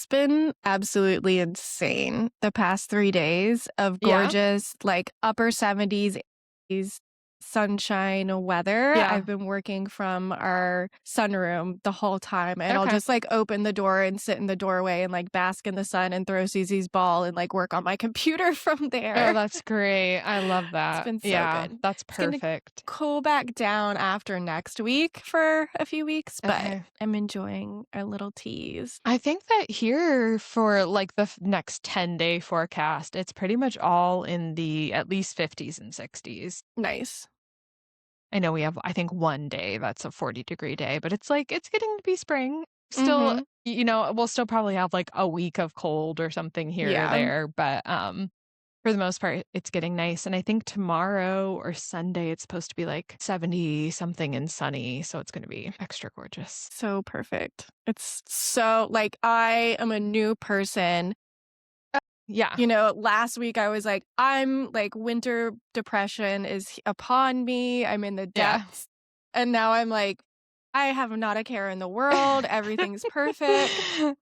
It's been absolutely insane the past 3 days of Yeah. gorgeous, like, upper 70s, 80s sunshine weather. Yeah. I've been working from our sunroom the whole time, and I'll Okay. just, like, open the door and sit in the doorway and, like, bask in the sun and throw Susie's ball and, like, work on my computer from Oh, there. that's great. I love It's that. been so Yeah, good. that's It's gonna perfect. cool back down after next week for a few weeks, but Okay. I'm enjoying our little tease. I think that here for like the next 10-day forecast, it's pretty much all in the at least 50s and 60s. Nice. I know we have, I think, one day that's a 40-degree day, but it's like it's getting to be spring. Still, Mhm. we'll still probably have like a week of cold or something here or Yeah. there, but for the most part, it's getting nice. And I think tomorrow or Sunday, it's supposed to be like 70 something and sunny. So it's going to be extra gorgeous. So perfect. It's so, like, I am a new person. Yeah. You know, last week I was like, I'm like, winter depression is upon me. I'm in the Yeah. depths. And now I'm like, I have not a care in the world. Everything's perfect.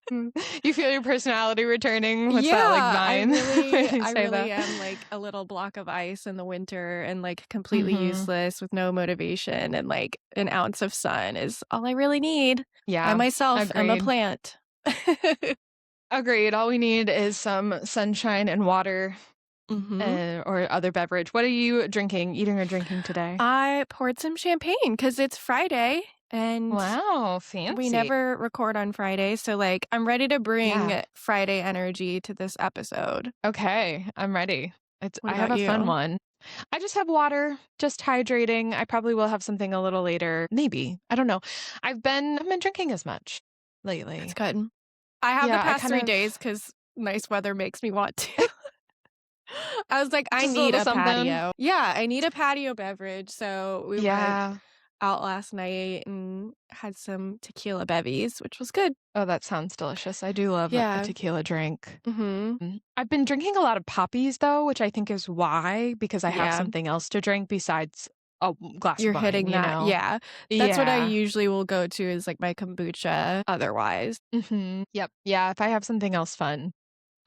You feel your personality returning? What's that like Yeah, vine? When you I say really that? am like a little block of ice in the winter and like completely Hmm. useless with no motivation, and like an ounce of sun is all I really need. I Yeah. myself am a Agreed. plant. Agreed. All we need is some sunshine and water Hmm. or other beverage. What are you drinking, eating or drinking today? I poured some champagne because it's Friday and Wow, we fancy. never record on Friday. So, like, I'm ready to bring Yeah. Friday energy to this episode. Okay, I'm ready. What I have about a fun you? one. I just have water, just hydrating. I probably will have something a little later. Maybe. I don't know. I've been drinking as much That's lately. good. I have the Yeah, I past kind 3 days of because nice weather makes me want to. I was like, I just a need little a something. patio. Yeah, I need a patio beverage. So we went Yeah. out last night and had some tequila bevies, which was good. Oh, that sounds delicious. I do love a Yeah. tequila drink. Hmm. I've been drinking a lot of poppies though, which I think is why, because I have Yeah. something else to drink besides a glass You're of wine, hitting you that. know? Yeah. That's what I Yeah. usually will go to, is like my kombucha otherwise. Yep. Yeah. If I have something else fun,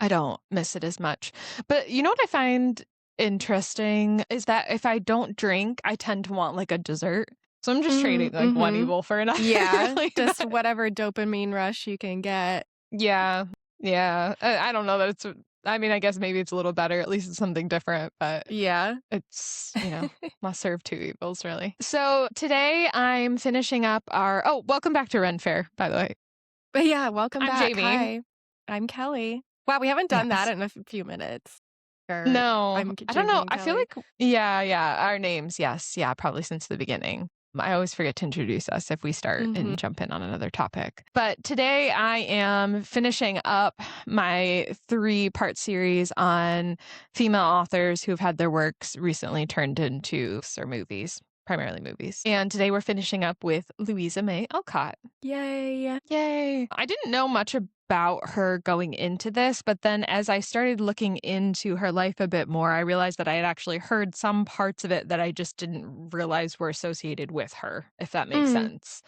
I don't miss it as much. But you know what I find interesting is that if I don't drink, I tend to want like a dessert. So I'm just trading like one Mm-hmm. evil for another. Yeah. Really. Just whatever dopamine rush you can get. Yeah. Yeah. I don't know that I mean, I guess maybe it's a little better. At least it's something different, but Yeah. it's, must serve two evils, really. So today I'm finishing up welcome back to Ren Fair, by the way. But yeah, welcome I'm back. Jamie. Hi, I'm Kelly. Wow, we haven't done that Yes. in a few minutes. Or No, I'm I don't know. Jamie and I feel Kelly. like, yeah, our names. Yes. Yeah, probably since the beginning. I always forget to introduce us if we start Mm-hmm. and jump in on another topic. But today I am finishing up my 3-part series on female authors who've had their works recently turned into or movies, primarily movies. And today we're finishing up with Louisa May Alcott. Yay. Yay. I didn't know much about her going into this, but then as I started looking into her life a bit more, I realized that I had actually heard some parts of it that I just didn't realize were associated with her, if that makes sense.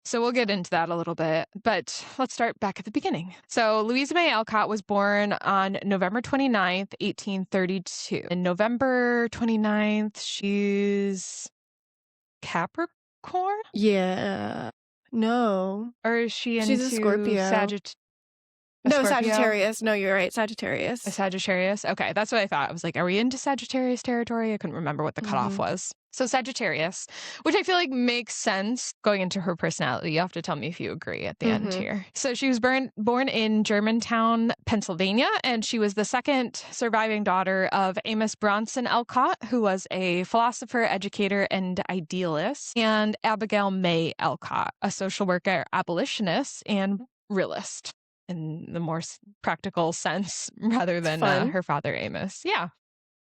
So we'll get into that a little bit, but let's start back at the beginning. So Louisa May Alcott was born on November 29th, 1832. And November 29th, she's Capricorn? Yeah. No. Or is she She's a into Scorpio. No, Scorpio? Sagittarius. No, you're right. A Sagittarius. Sagittarius? Okay, that's what I thought. I was like, are we into Sagittarius territory? I couldn't remember what the cutoff was. So Sagittarius, which I feel like makes sense going into her personality. You have to tell me if you agree at the end here. So she was born in Germantown, Pennsylvania, and she was the second surviving daughter of Amos Bronson Alcott, who was a philosopher, educator, and idealist, and Abigail May Alcott, a social worker, abolitionist, and realist in the more practical sense rather than her father Amos. Yeah.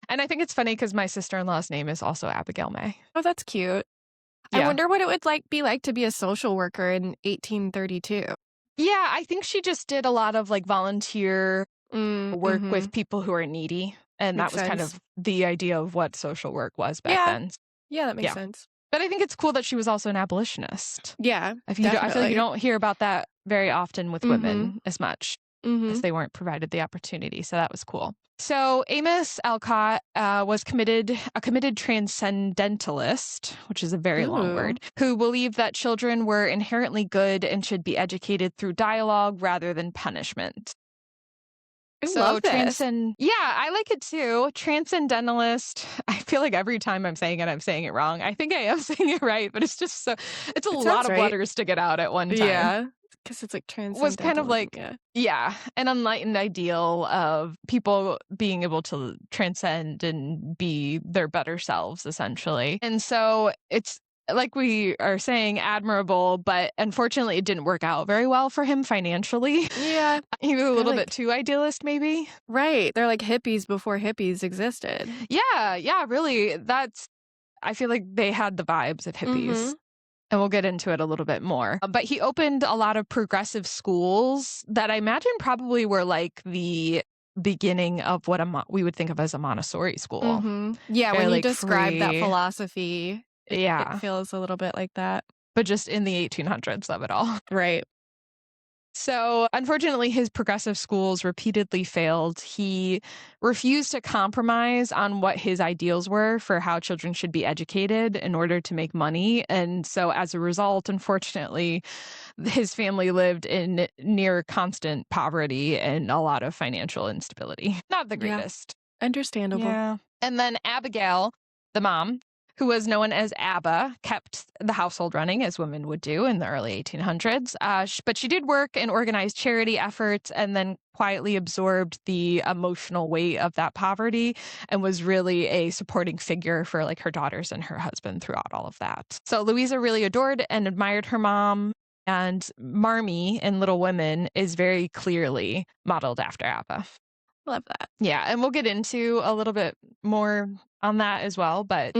And I think it's funny because my sister-in-law's name is also Abigail May. Oh, that's cute. Yeah. I wonder what it would be to be a social worker in 1832. Yeah, I think she just did a lot of like volunteer work with people who are needy. And Makes that was kind sense. of the idea of what social work was back then. Yeah, that makes sense. But I think it's cool that she was also an abolitionist. Yeah, I feel like you don't hear about that very often with women as much. because they weren't provided the opportunity. So that was cool. So Amos Alcott was a committed transcendentalist, which is a very long word, who believed that children were inherently good and should be educated through dialogue rather than punishment. I love this. Yeah, I like it too. Transcendentalist. I feel like every time I'm saying it wrong. I think I am saying it right, but it's just it's a lot of letters to get out at one time. Yeah, because it's like Was kind of like, yeah, an enlightened ideal of people being able to transcend and be their better selves, essentially. And so it's, like we are saying, admirable, but unfortunately it didn't work out very well for him financially. Yeah. He was a little bit too idealist, maybe. Right. They're like hippies before hippies existed. Yeah, really. I feel like they had the vibes of hippies. And we'll get into it a little bit more. But he opened a lot of progressive schools that I imagine probably were like the beginning of what we would think of as a Montessori school. Yeah, Very, when you like, describe that free. philosophy, it feels a little bit like that. But just in the 1800s of it all. Right. So, unfortunately, his progressive schools repeatedly failed. He refused to compromise on what his ideals were for how children should be educated in order to make money. And so, as a result, unfortunately, his family lived in near constant poverty and a lot of financial instability. Not the greatest. Yeah. Understandable. Yeah. And then Abigail, the mom, who was known as Abba, kept the household running, as women would do in the early 1800s. But she did work and organize charity efforts and then quietly absorbed the emotional weight of that poverty and was really a supporting figure for like her daughters and her husband throughout all of that. So Louisa really adored and admired her mom. And Marmee in Little Women is very clearly modeled after Abba. Love that. Yeah, and we'll get into a little bit more on that as well, but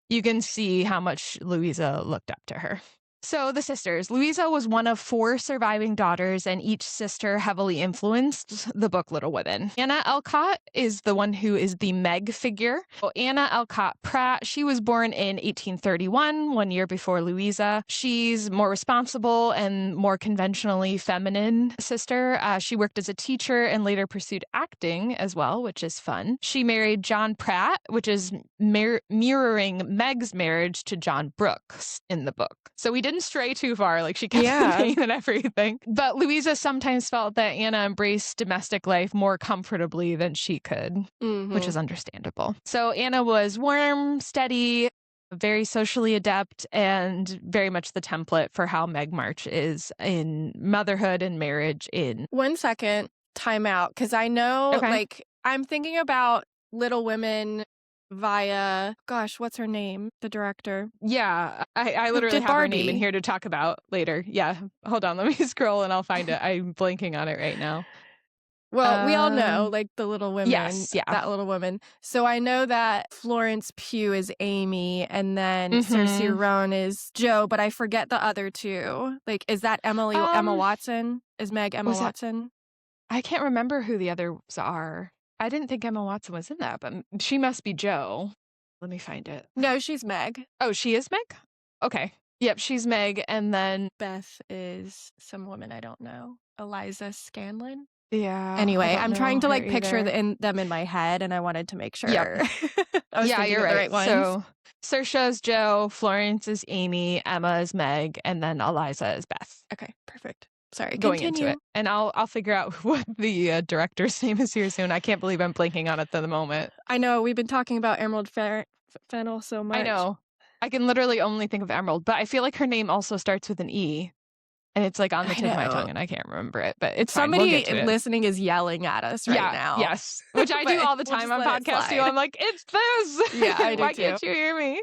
you can see how much Louisa looked up to her. So the sisters. Louisa was one of 4 surviving daughters, and each sister heavily influenced the book Little Women. Anna Alcott is the one who is the Meg figure. So Anna Alcott Pratt, she was born in 1831, 1 year before Louisa. She's more responsible and more conventionally feminine sister. She worked as a teacher and later pursued acting as well, which is fun. She married John Pratt, which is mirroring Meg's marriage to John Brooks in the book. So we didn't stray too far, like she kept the name and everything. But Louisa sometimes felt that Anna embraced domestic life more comfortably than she could, which is understandable. So Anna was warm, steady, very socially adept, and very much the template for how Meg March is in motherhood and marriage. 1 second, time out, because I know, like, I'm thinking about Little Women via, gosh, what's her name? The director. Yeah, I literally have her name in here to talk about later. Yeah, hold on, let me scroll and I'll find it. I'm blanking on it right now. Well, we all know, like, the Little Women. Yes, yeah. That Little Woman. So I know that Florence Pugh is Amy, and then Saoirse Ronan is Jo, but I forget the other 2. Like, is that Emma Watson? Is Meg Emma Watson? I can't remember who the others are. I didn't think Emma Watson was in that, but she must be Jo. Let me find it. No, she's Meg. Oh, she is Meg? Okay. Yep, she's Meg. And then Beth is some woman I don't know. Eliza Scanlon? Yeah. Anyway, I'm trying to like picture them in my head, and I wanted to make sure. Yep. I was you're right. The right ones. So Saoirse is Jo, Florence is Amy, Emma is Meg, and then Eliza is Beth. Okay, perfect. Sorry, going continue. into it. And I'll figure out what the director's name is here soon. I can't believe I'm blanking on it at the moment. I know, we've been talking about Emerald Fennel so much. I know. I can literally only think of Emerald, but I feel like her name also starts with an E. And it's like on the tip of my tongue and I can't remember it, but it's somebody fine. We'll listening is yelling at us right now. Yes, which I do all the time on podcasts too. I'm like, it's this. Yeah, I do Why too. can't you hear me?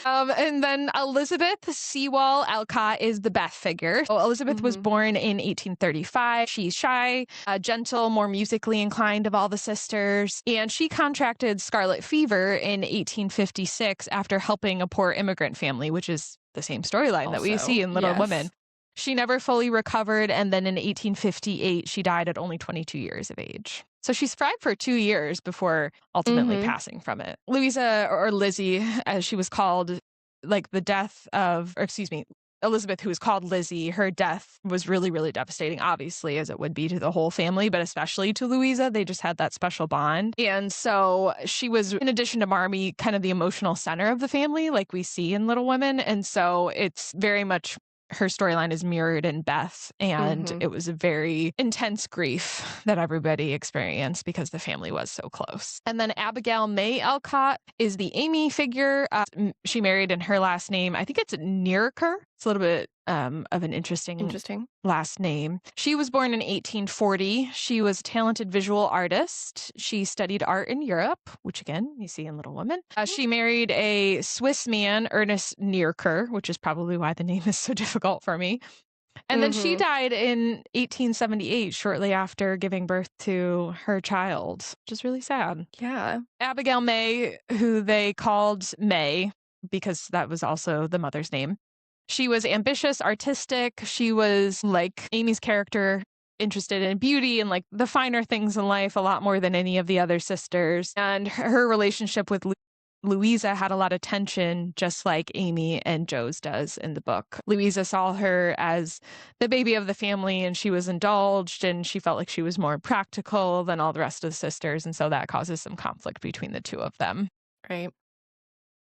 And then Elizabeth Sewall Alcott is the Beth figure. So Elizabeth was born in 1835. She's shy, gentle, more musically inclined of all the sisters. And she contracted scarlet fever in 1856 after helping a poor immigrant family, which is the same storyline that we see in Little Women. She never fully recovered, and then in 1858, she died at only 22 years of age. So she thrived for 2 years before ultimately passing from it. Louisa, or Lizzie, as she was called, like the death of, or excuse me, Elizabeth, who was called Lizzie, her death was really, really devastating, obviously, as it would be to the whole family, but especially to Louisa. They just had that special bond. And so she was, in addition to Marmee, kind of the emotional center of the family, like we see in Little Women. And so it's very much her storyline is mirrored in Beth, and it was a very intense grief that everybody experienced because the family was so close. And then Abigail May Alcott is the Amy figure. She married in her last name, I think it's Nearker. It's a little bit of an interesting last name. She was born in 1840. She was a talented visual artist. She studied art in Europe, which again, you see in Little Women. She married a Swiss man, Ernest Nearker, which is probably why the name is so difficult for me. And then she died in 1878, shortly after giving birth to her child, which is really sad. Yeah. Abigail May, who they called May, because that was also the mother's name. She was ambitious, artistic. She was, like Amy's character, interested in beauty and like the finer things in life a lot more than any of the other sisters. And her relationship with Louisa had a lot of tension, just like Amy and Jo's does in the book. Louisa saw her as the baby of the family, and she was indulged, and she felt like she was more practical than all the rest of the sisters. And so that causes some conflict between the two of them. Right.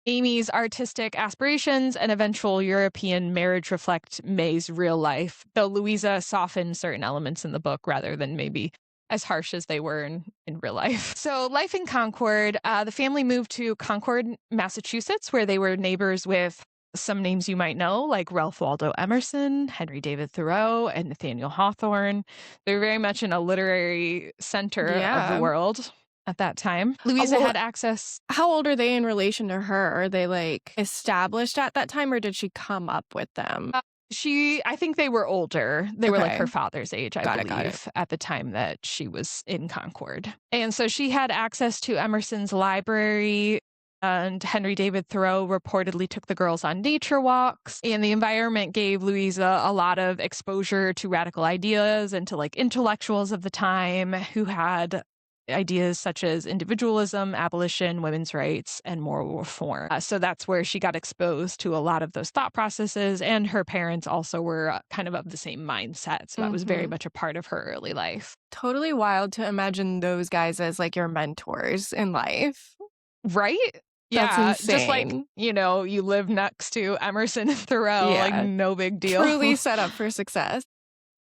Amy's artistic aspirations and eventual European marriage reflect May's real life, though Louisa softened certain elements in the book rather than maybe as harsh as they were in real life. So life in Concord, the family moved to Concord, Massachusetts, where they were neighbors with some names you might know, like Ralph Waldo Emerson, Henry David Thoreau, and Nathaniel Hawthorne. They were very much in a literary center of the world at that time. Louisa had access. How old are they in relation to her? Are they like established at that time, or did she come up with them? I think they were older. They were like her father's age, I believe, at the time that she was in Concord. And so she had access to Emerson's library, and Henry David Thoreau reportedly took the girls on nature walks. And the environment gave Louisa a lot of exposure to radical ideas and to like intellectuals of the time who had ideas such as individualism, abolition, women's rights, and moral reform. So that's where she got exposed to a lot of those thought processes. And her parents also were kind of the same mindset. So that was very much a part of her early life. Totally wild to imagine those guys as like your mentors in life. Right? That's insane. Just like, you live next to Emerson and Thoreau, like no big deal. Truly set up for success.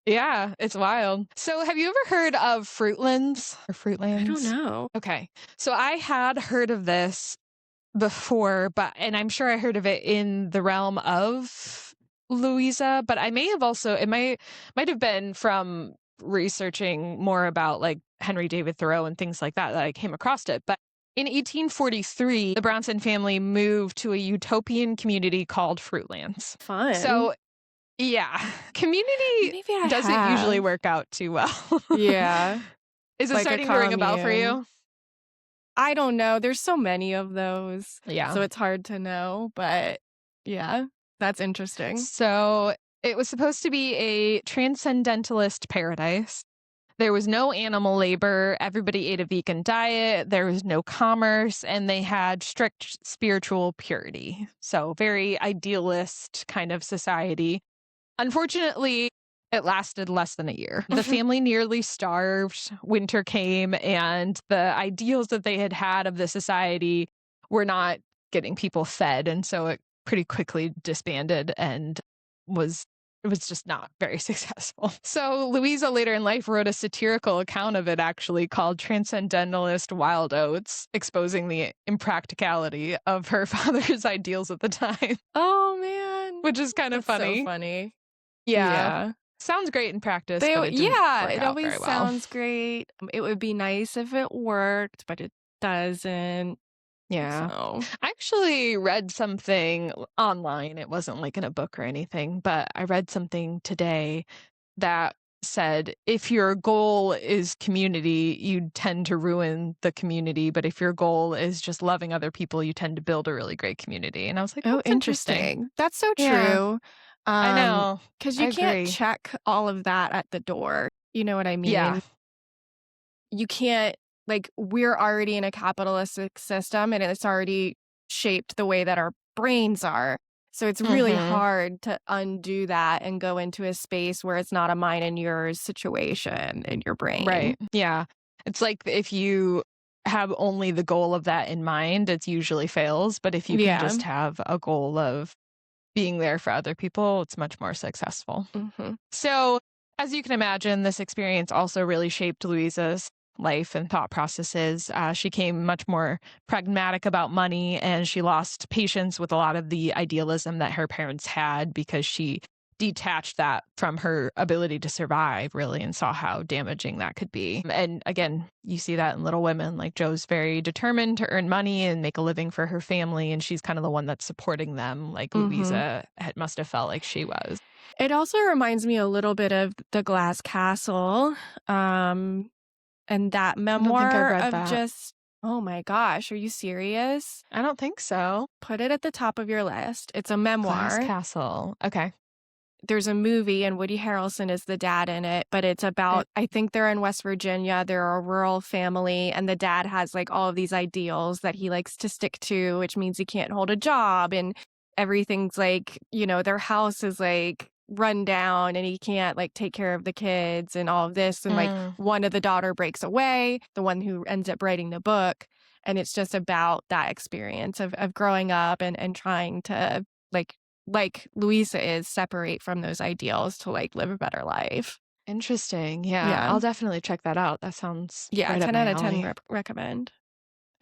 Yeah, it's wild. So have you ever heard of Fruitlands or Fruitlands? I don't know. Okay. So I had heard of this before, and I'm sure I heard of it in the realm of Louisa, but I may have also, it might have been from researching more about like Henry David Thoreau and things like that I came across it. But in 1843, the Bronson family moved to a utopian community called Fruitlands. Fun. So yeah, community doesn't usually work out too well. Yeah. Is it starting to ring a bell for you? I don't know. There's so many of those. Yeah. So it's hard to know, but yeah, that's interesting. So it was supposed to be a transcendentalist paradise. There was no animal labor. Everybody ate a vegan diet. There was no commerce, and they had strict spiritual purity. So very idealist kind of society. Unfortunately, it lasted less than a year. The family nearly starved. Winter came, and the ideals that they had of the society were not getting people fed. And so it pretty quickly disbanded and it was just not very successful. So Louisa later in life wrote a satirical account of it, actually, called Transcendentalist Wild Oats, exposing the impracticality of her father's ideals at the time. Oh, man. Which is kind of funny. So funny. Yeah. Sounds great in practice, but it always sounds great. It would be nice if it worked, but it doesn't. Yeah. So. I actually read something online. It wasn't like in a book or anything, but I read something today that said if your goal is community, you tend to ruin the community. But if your goal is just loving other people, you tend to build a really great community. And I was like, oh, interesting. That's so true. I know. Because you can't check all of that at the door. You know what I mean? Yeah. You can't, like, we're already in a capitalistic system and it's already shaped the way that our brains are. So it's really hard to undo that and go into a space where it's not a mine and yours situation in your brain. Right. Yeah. It's like if you have only the goal of that in mind, it usually fails. But if you can just have a goal of being there for other people, it's much more successful. So, as you can imagine, this experience also really shaped Louisa's life and thought processes. She became much more pragmatic about money, and she lost patience with a lot of the idealism that her parents had because she detached that from her ability to survive, really, and saw how damaging that could be. And again, you see that in Little Women. Like, Jo's very determined to earn money and make a living for her family, and she's kind of the one that's supporting them, like Louisa must have felt like she was. It also reminds me a little bit of The Glass Castle, and that memoir read of that. just, oh my gosh, are you serious? I don't think so. Put it at the top of your list. It's a memoir. Glass Castle. Okay. There's a movie and Woody Harrelson is the dad in it, but it's about, I think they're in West Virginia. They're a rural family and the dad has like all of these ideals that he likes to stick to, which means he can't hold a job and everything's like, you know, their house is like run down and he can't like take care of the kids and all of this. And like one of the daughter breaks away, the one who ends up writing the book. And it's just about that experience of growing up and trying to like Louisa is, separate from those ideals to like live a better life. Interesting. Yeah. I'll definitely check that out. That sounds right 10 out of 10 alley. recommend.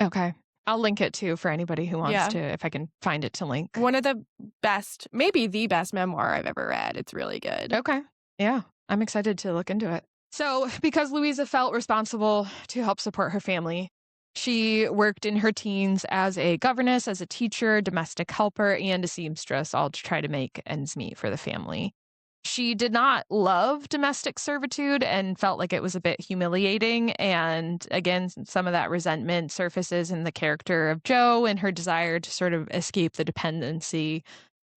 Okay. I'll link it too for anybody who wants to, if I can find it to link. One of the best, maybe the best memoir I've ever read. It's really good. Okay. Yeah. I'm excited to look into it. So, because Louisa felt responsible to help support her family, she worked in her teens as a governess, as a teacher, domestic helper, and a seamstress, all to try to make ends meet for the family. She did not love domestic servitude and felt like it was a bit humiliating. And again, some of that resentment surfaces in the character of Jo and her desire to sort of escape the dependency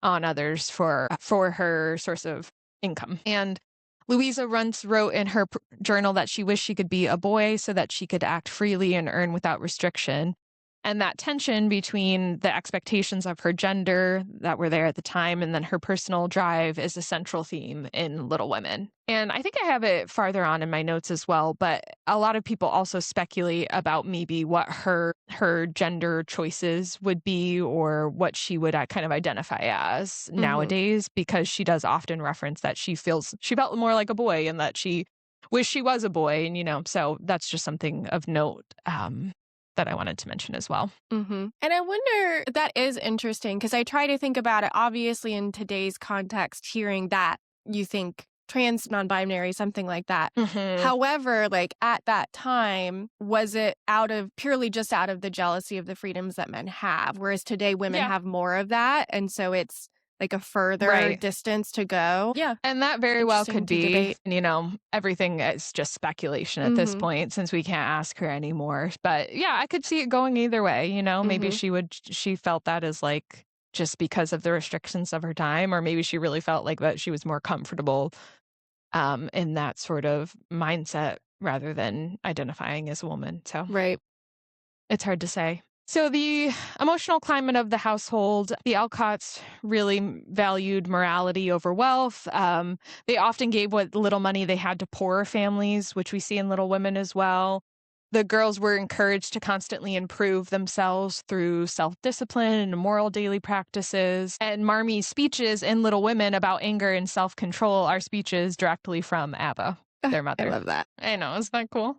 on others for her source of income. And Louisa once wrote in her journal that she wished she could be a boy so that she could act freely and earn without restriction. And that tension between the expectations of her gender that were there at the time and then her personal drive is a central theme in Little Women. And I think I have it farther on in my notes as well, but a lot of people also speculate about maybe what her gender choices would be or what she would kind of identify as nowadays, because she does often reference that she felt more like a boy and that she wished she was a boy. And, you know, so that's just something of note. That I wanted to mention as well. And I wonder, that is interesting because I try to think about it, obviously in today's context, hearing that you think trans, non-binary, something like that. However, like at that time, was it purely just out of the jealousy of the freedoms that men have? Whereas today women have more of that. And so it's like a further distance to go. Yeah. And that very well could be, debate. You know, everything is just speculation at this point since we can't ask her anymore. But yeah, I could see it going either way. You know, maybe she felt that as like just because of the restrictions of her time, or maybe she really felt like that she was more comfortable in that sort of mindset rather than identifying as a woman. So it's hard to say. So the emotional climate of the household, the Alcotts really valued morality over wealth. They often gave what little money they had to poorer families, which we see in Little Women as well. The girls were encouraged to constantly improve themselves through self-discipline and moral daily practices. And Marmee's speeches in Little Women about anger and self-control are speeches directly from Abba, their mother. I love that. I know, isn't that cool?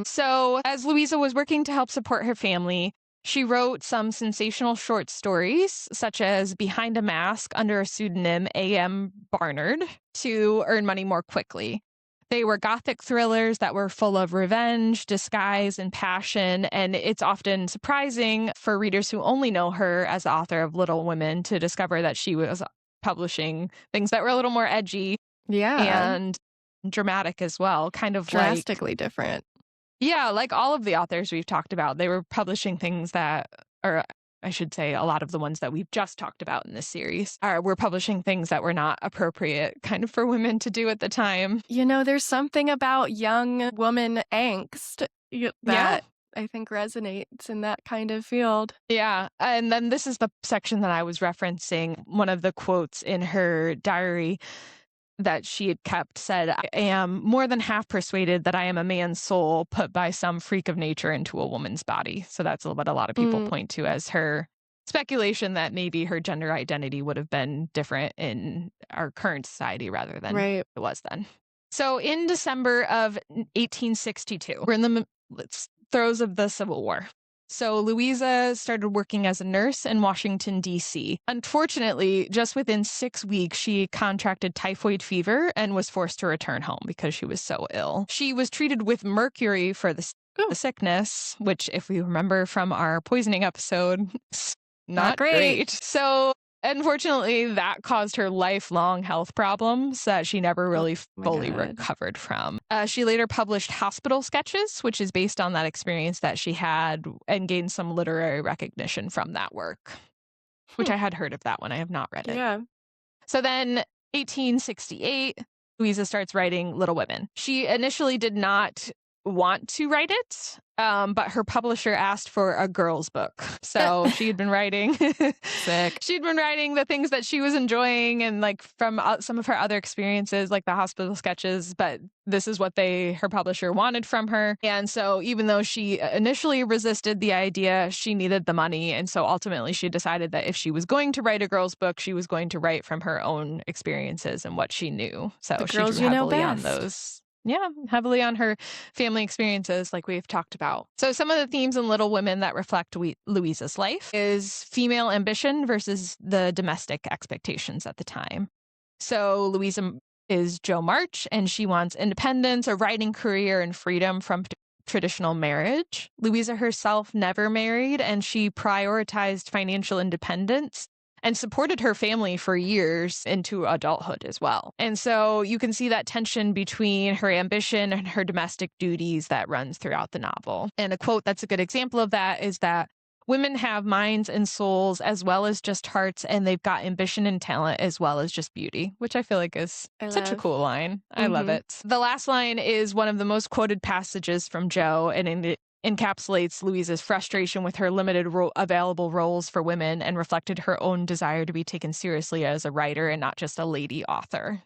So as Louisa was working to help support her family, she wrote some sensational short stories, such as Behind a Mask under a pseudonym A.M. Barnard, to earn money more quickly. They were Gothic thrillers that were full of revenge, disguise, and passion, and it's often surprising for readers who only know her as the author of Little Women to discover that she was publishing things that were a little more edgy and dramatic as well, kind of drastically different. Yeah, like all of the authors we've talked about, they were publishing things that, or I should say a lot of the ones that we've just talked about in this series, were publishing things that were not appropriate kind of for women to do at the time. You know, there's something about young woman angst that I think resonates in that kind of field. Yeah. And then this is the section that I was referencing. One of the quotes in her diary that she had kept said, "I am more than half persuaded that I am a man's soul put by some freak of nature into a woman's body." So that's what a lot of people point to as her speculation that maybe her gender identity would have been different in our current society rather than it was then. So in December of 1862, we're in the throes of the Civil War. So Louisa started working as a nurse in Washington, D.C. Unfortunately, just within 6 weeks, she contracted typhoid fever and was forced to return home because she was so ill. She was treated with mercury for the sickness, which, if we remember from our poisoning episode, not great. So unfortunately, that caused her lifelong health problems that she never really fully recovered from. She later published Hospital Sketches, which is based on that experience that she had and gained some literary recognition from that work, which I had heard of that one. I have not read it. Yeah. So then 1868, Louisa starts writing Little Women. She initially did not want to write it, but her publisher asked for a girl's book. So she had been writing she'd been writing the things that she was enjoying and like from some of her other experiences, like the hospital sketches, but this is what her publisher wanted from her. And so even though she initially resisted the idea, she needed the money. And so ultimately she decided that if she was going to write a girl's book, she was going to write from her own experiences and what she knew. So she drew heavily on those. Yeah, heavily on her family experiences like we've talked about. So some of the themes in Little Women that reflect Louisa's life is female ambition versus the domestic expectations at the time. So Louisa is Jo March, and she wants independence, a writing career, and freedom from traditional marriage. Louisa herself never married, and she prioritized financial independence and supported her family for years into adulthood as well. And so you can see that tension between her ambition and her domestic duties that runs throughout the novel. And a quote that's a good example of that is that women have minds and souls as well as just hearts, and they've got ambition and talent as well as just beauty, which I feel like is such a cool line. I love it. The last line is one of the most quoted passages from Jo, and it encapsulates Louisa's frustration with her limited available roles for women and reflected her own desire to be taken seriously as a writer and not just a lady author,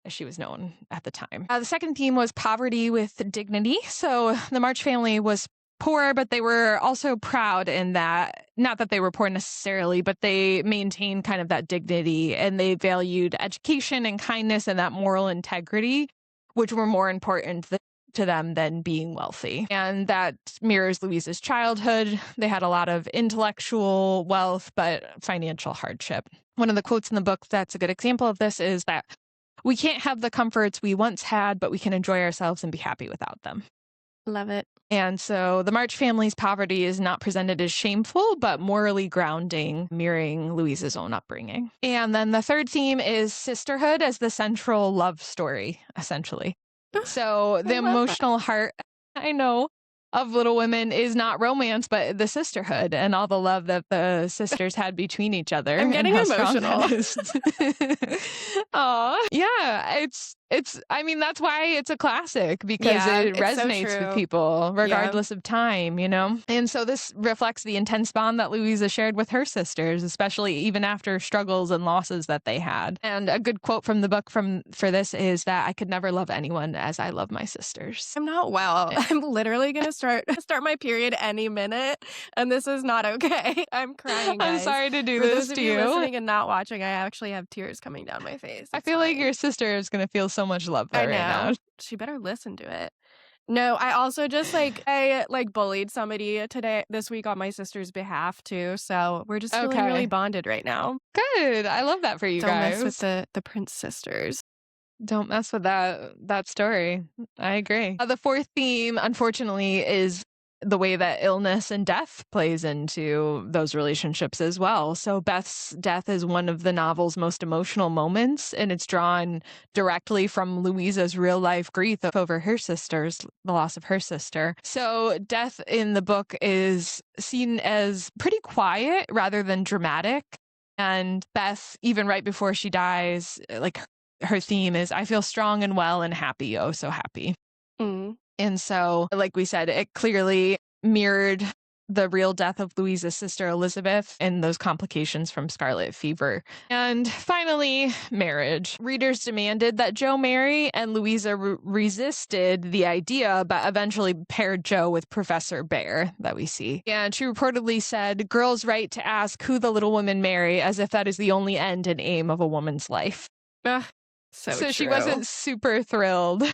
as she was known at the time. The second theme was poverty with dignity. So the March family was poor, but they were also proud in that, not that they were poor necessarily, but they maintained kind of that dignity, and they valued education and kindness and that moral integrity, which were more important to them than being wealthy. And that mirrors Louisa's childhood. They had a lot of intellectual wealth, but financial hardship. One of the quotes in the book that's a good example of this is that we can't have the comforts we once had, but we can enjoy ourselves and be happy without them. Love it. And so the March family's poverty is not presented as shameful, but morally grounding, mirroring Louisa's own upbringing. And then the third theme is sisterhood as the central love story, essentially. So the emotional heart, I know, of Little Women is not romance, but the sisterhood and all the love that the sisters had between each other. I'm getting emotional. Aw. Yeah, I mean, that's why it's a classic, because it resonates with people regardless of time, you know? And so this reflects the intense bond that Louisa shared with her sisters, especially even after struggles and losses that they had. And a good quote from the book for this is that I could never love anyone as I love my sisters. I'm not well. I'm literally going to start my period any minute, and this is not okay. I'm crying, guys. I'm sorry to do this to you. For those of you listening and not watching, I actually have tears coming down my face. I feel like your sister is going to feel so much love right now. She better listen to it. No, I also just I bullied somebody this week on my sister's behalf too. So we're just feeling really bonded right now. Good. I love that for you Don't guys. mess with the Prince sisters. Don't mess with that story. I agree. The fourth theme, unfortunately, is the way that illness and death plays into those relationships as well. So Beth's death is one of the novel's most emotional moments, and it's drawn directly from Louisa's real life grief over the loss of her sister. So death in the book is seen as pretty quiet rather than dramatic. And Beth, even right before she dies, her theme is, I feel strong and well and happy, oh so happy. Mm. And so, like we said, it clearly mirrored the real death of Louisa's sister Elizabeth and those complications from scarlet fever. And finally, marriage. Readers demanded that Jo marry, and Louisa resisted the idea, but eventually paired Jo with Professor Bear that we see. And she reportedly said, "Girls' right to ask who the little women marry, as if that is the only end and aim of a woman's life." So she wasn't super thrilled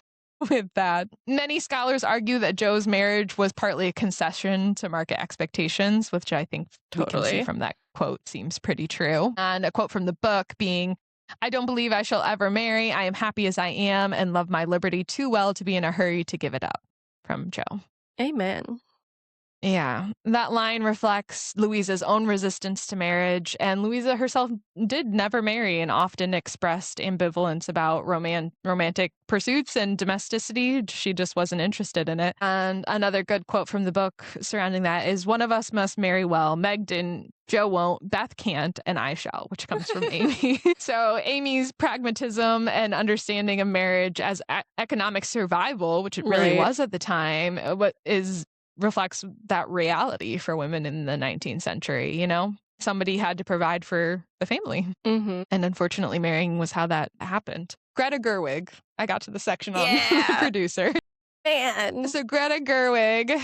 with that. Many scholars argue that Jo's marriage was partly a concession to market expectations, which I think we can see from that quote seems pretty true. And a quote from the book being, "I don't believe I shall ever marry. I am happy as I am and love my liberty too well to be in a hurry to give it up," from Jo. Amen. Yeah, that line reflects Louisa's own resistance to marriage, and Louisa herself did never marry and often expressed ambivalence about romantic pursuits and domesticity. She just wasn't interested in it. And another good quote from the book surrounding that is, "One of us must marry well. Meg didn't, Jo won't, Beth can't, and I shall," which comes from Amy. So Amy's pragmatism and understanding of marriage as economic survival, which it really was at the time, reflects that reality for women in the 19th century. You know, somebody had to provide for the family. And unfortunately, marrying was how that happened. Greta Gerwig. I got to the section on the producer. Man. So Greta Gerwig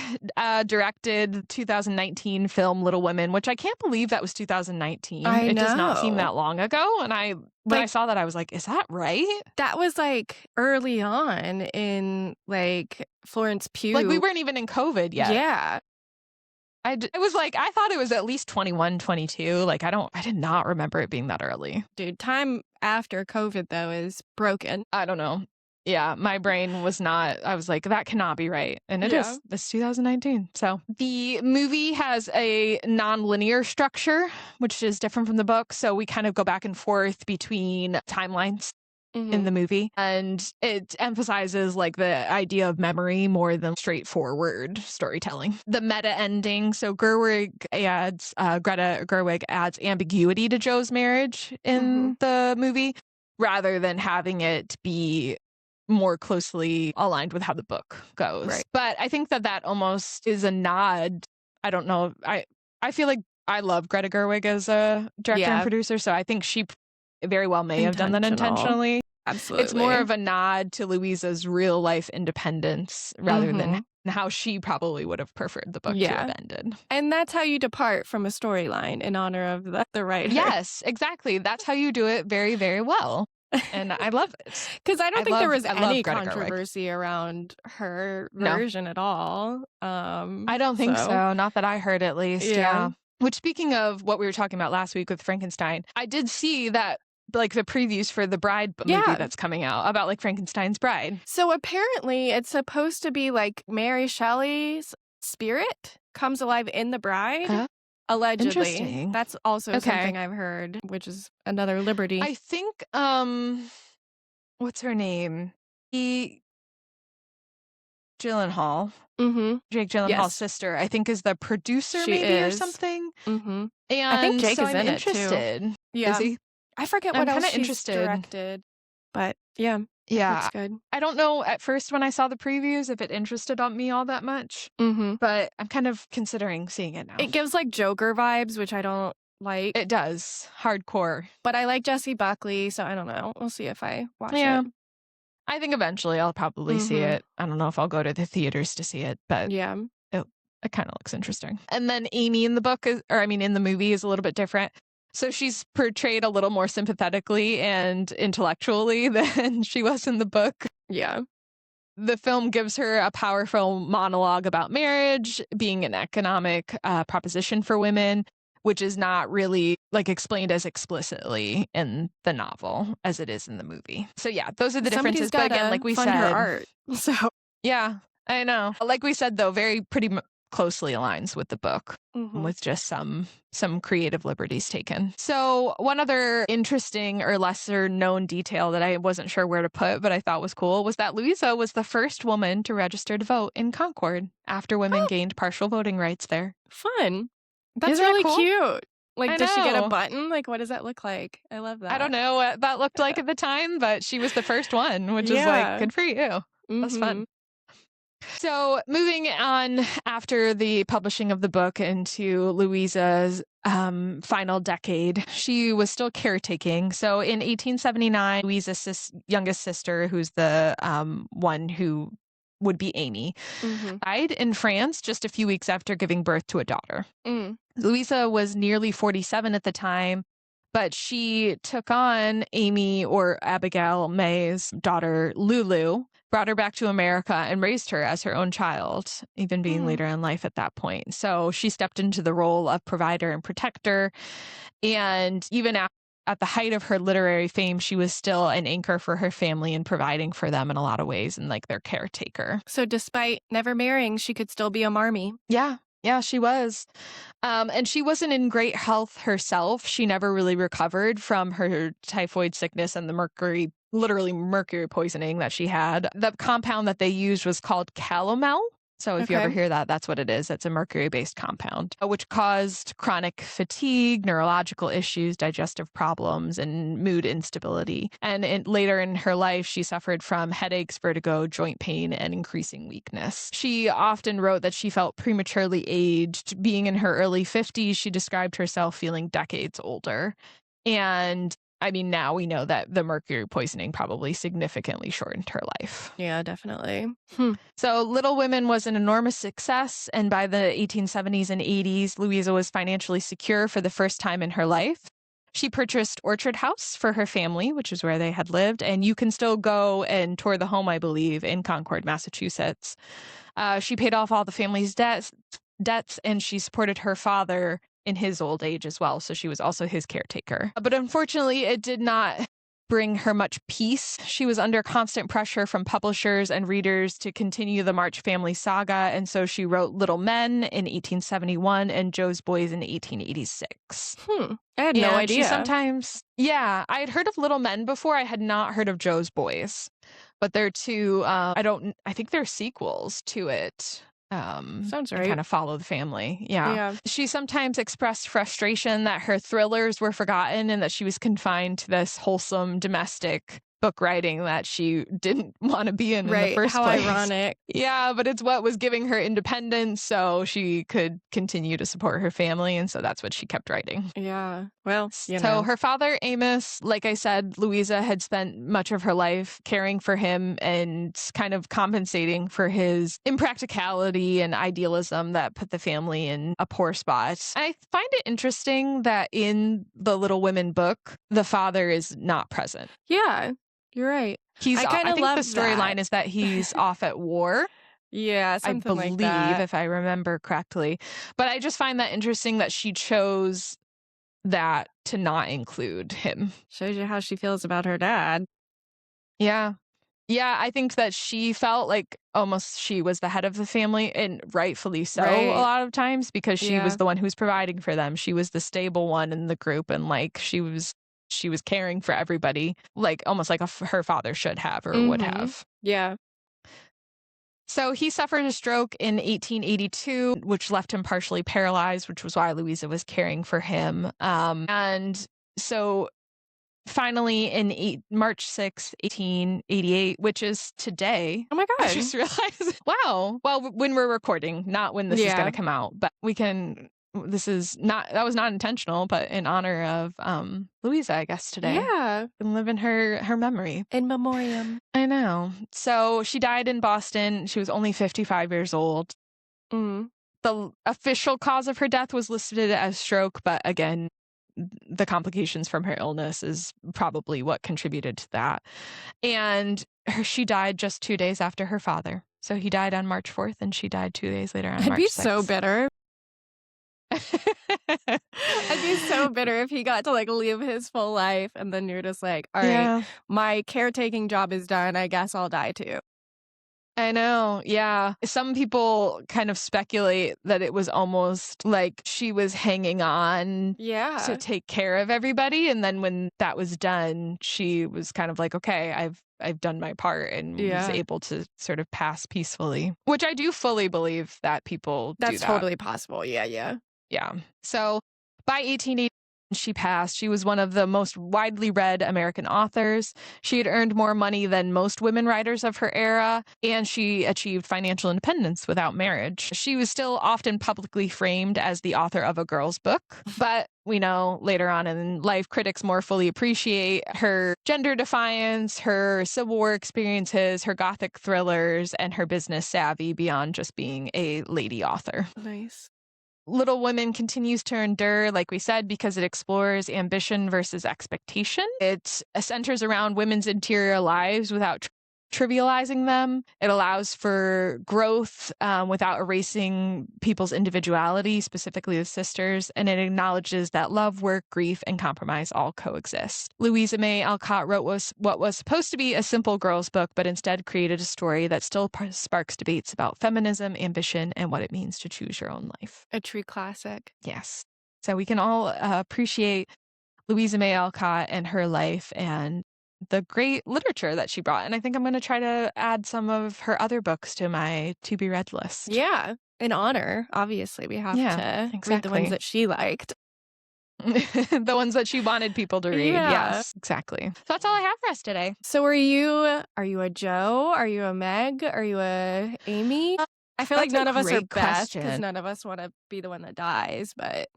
directed the 2019 film Little Women, which I can't believe that was 2019. It does not seem that long ago. And when I saw that, I was like, is that right? That was like early on in like Florence Pugh. Like we weren't even in COVID yet. Yeah. It was like, I thought it was at least 21, 22. Like, I did not remember it being that early. Dude, time after COVID, though, is broken. I don't know. Yeah, my brain was not, I was like, that cannot be right. And it is. It's 2019. So the movie has a non-linear structure, which is different from the book. So we kind of go back and forth between timelines in the movie. And it emphasizes like the idea of memory more than straightforward storytelling. The meta ending. So Greta Gerwig adds ambiguity to Jo's marriage in the movie rather than having it be more closely aligned with how the book goes. Right. But I think that almost is a nod. I don't know. I feel like I love Greta Gerwig as a director and producer, so I think she very well may have done that intentionally. Absolutely. It's more of a nod to Louisa's real life independence rather than how she probably would have preferred the book to have ended. And that's how you depart from a storyline in honor of the writer. Yes, exactly. That's how you do it very, very well. And I love it. Because I don't think there was any controversy around her version at all. I don't think so. Not that I heard, at least. Yeah. Which, speaking of what we were talking about last week with Frankenstein, I did see that like the previews for the Bride movie that's coming out about like Frankenstein's bride. So apparently it's supposed to be like Mary Shelley's spirit comes alive in the Bride. Allegedly. That's also something I've heard, which is another liberty. I think, what's her name? Jake Gyllenhaal's sister, I think is the producer or something. And I think Jake is in interested. It too. Yeah. Is he? I forget what else she's directed. But yeah. Yeah. That's good. I don't know at first when I saw the previews if it interested me all that much, but I'm kind of considering seeing it now. It gives like Joker vibes, which I don't like. It does. Hardcore. But I like Jessie Buckley, so I don't know. We'll see if I watch it. I think eventually I'll probably see it. I don't know if I'll go to the theaters to see it, but it kind of looks interesting. And then Amy in the book, in the movie is a little bit different. So she's portrayed a little more sympathetically and intellectually than she was in the book. Yeah. The film gives her a powerful monologue about marriage being an economic proposition for women, which is not really like explained as explicitly in the novel as it is in the movie. So yeah, those are the differences. But again, like we said, her art. So yeah, I know. Like we said, though, very pretty closely aligns with the book, with just some creative liberties taken. So one other interesting or lesser known detail that I wasn't sure where to put, but I thought was cool, was that Louisa was the first woman to register to vote in Concord after women gained partial voting rights there. Fun. That's really cute. Like, does she get a button? Like, what does that look like? I love that. I don't know what that looked like at the time, but she was the first one, which is like, good for you. That's fun. So moving on after the publishing of the book into Louisa's final decade, she was still caretaking. So in 1879, Louisa's youngest sister, who's the one who would be Amy, died in France just a few weeks after giving birth to a daughter. Louisa was nearly 47 at the time, but she took on Amy, or Abigail May's daughter, Lulu, brought her back to America and raised her as her own child, even being later in life at that point. So she stepped into the role of provider and protector. And even at the height of her literary fame, she was still an anchor for her family and providing for them in a lot of ways and like their caretaker. So despite never marrying, she could still be a marmee. Yeah. Yeah, she was. And she wasn't in great health herself. She never really recovered from her typhoid sickness and the literally mercury poisoning that she had. The compound that they used was called calomel. So if you ever hear that, that's what it is. It's a mercury-based compound, which caused chronic fatigue, neurological issues, digestive problems, and mood instability. And later in her life, she suffered from headaches, vertigo, joint pain, and increasing weakness. She often wrote that she felt prematurely aged. Being in her early 50s, she described herself feeling decades older. And I mean, now we know that the mercury poisoning probably significantly shortened her life. Yeah, definitely. So Little Women was an enormous success, and by the 1870s and 80s, Louisa was financially secure for the first time in her life. She purchased Orchard House for her family, which is where they had lived, and you can still go and tour the home, I believe, in Concord, Massachusetts. She paid off all the family's debts, and she supported her father in his old age as well, so she was also his caretaker. But unfortunately, it did not bring her much peace. She was under constant pressure from publishers and readers to continue the March family saga, and so she wrote Little Men in 1871 and Jo's Boys in 1886. I had no idea. I had heard of Little Men before. I had not heard of Jo's Boys, but they're two, I think they're sequels to it. Sounds right. Kind of follow the family. Yeah. She sometimes expressed frustration that her thrillers were forgotten and that she was confined to this wholesome domestic book writing that she didn't want to be in the first place. How ironic. Yeah, but it's what was giving her independence, so she could continue to support her family, and so that's what she kept writing. Yeah, well, So her father, Amos, like I said, Louisa had spent much of her life caring for him and kind of compensating for his impracticality and idealism that put the family in a poor spot. I find it interesting that in the Little Women book, the father is not present. Yeah. You're right. I think the storyline is that he's off at war. Yeah, something like that. I believe, if I remember correctly. But I just find that interesting that she chose that to not include him. Shows you how she feels about her dad. Yeah. Yeah, I think that she felt like almost she was the head of the family, and rightfully so a lot of times, because she was the one who's providing for them. She was the stable one in the group, and like she was caring for everybody, like almost like her father should have or would have. Yeah. So he suffered a stroke in 1882, which left him partially paralyzed, which was why Louisa was caring for him. And so finally in March 6, 1888, which is today. Oh my gosh. I just realized, wow. Well, when we're recording, not when this is going to come out, but that was not intentional, but in honor of Louisa, I guess, today. Yeah. And live in her memory. In memoriam. I know. So she died in Boston. She was only 55 years old. The official cause of her death was listed as stroke, but again, the complications from her illness is probably what contributed to that. And she died just 2 days after her father. So he died on March 4th, and she died 2 days later on March 6th. I'd be so bitter. I'd be so bitter if he got to like live his full life and then you're just like, all right, my caretaking job is done. I guess I'll die too. I know. Yeah. Some people kind of speculate that it was almost like she was hanging on to take care of everybody. And then when that was done, she was kind of like, okay, I've done my part, and was able to sort of pass peacefully, which I do fully believe that people do that. That's totally possible. Yeah. Yeah. So by 1880, she passed. She was one of the most widely read American authors. She had earned more money than most women writers of her era, and she achieved financial independence without marriage. She was still often publicly framed as the author of a girl's book, but we know later on in life, critics more fully appreciate her gender defiance, her Civil War experiences, her Gothic thrillers, and her business savvy beyond just being a lady author. Nice. Little Women continues to endure, like we said, because it explores ambition versus expectation. It centers around women's interior lives without trivializing them. It allows for growth without erasing people's individuality, specifically the sisters, and it acknowledges that love, work, grief, and compromise all coexist. Louisa May Alcott wrote what was supposed to be a simple girl's book, but instead created a story that still sparks debates about feminism, ambition, and what it means to choose your own life. A true classic. Yes. So we can all appreciate Louisa May Alcott and her life and the great literature that she brought. And I think I'm going to try to add some of her other books to my to-be-read list. Yeah, in honor. Obviously, we have to read the ones that she liked. The ones that she wanted people to read. Yeah. Yes, exactly. So that's all I have for us today. So are you a Jo? Are you a Meg? Are you a Amy? I feel like none of us are Beth because none of us want to be the one that dies, but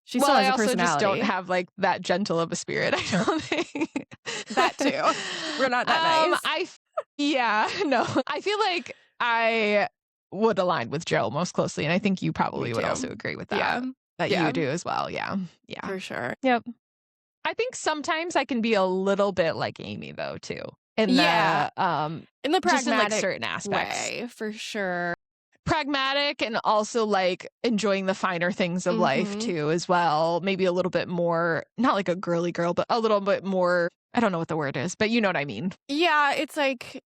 she still has a personality. I also just don't have like that gentle of a spirit, I don't think. That too. We're not that nice. I feel like I would align with Jo most closely, and I think you probably would also agree with that. Yeah. That you do as well. Yeah. For sure. Yep. I think sometimes I can be a little bit like Amy though too. In the pragmatic just in like certain aspects. way, for sure. Pragmatic and also like enjoying the finer things of life too as well. Maybe a little bit more, not like a girly girl, but a little bit more, I don't know what the word is, but you know what I mean. Yeah, it's like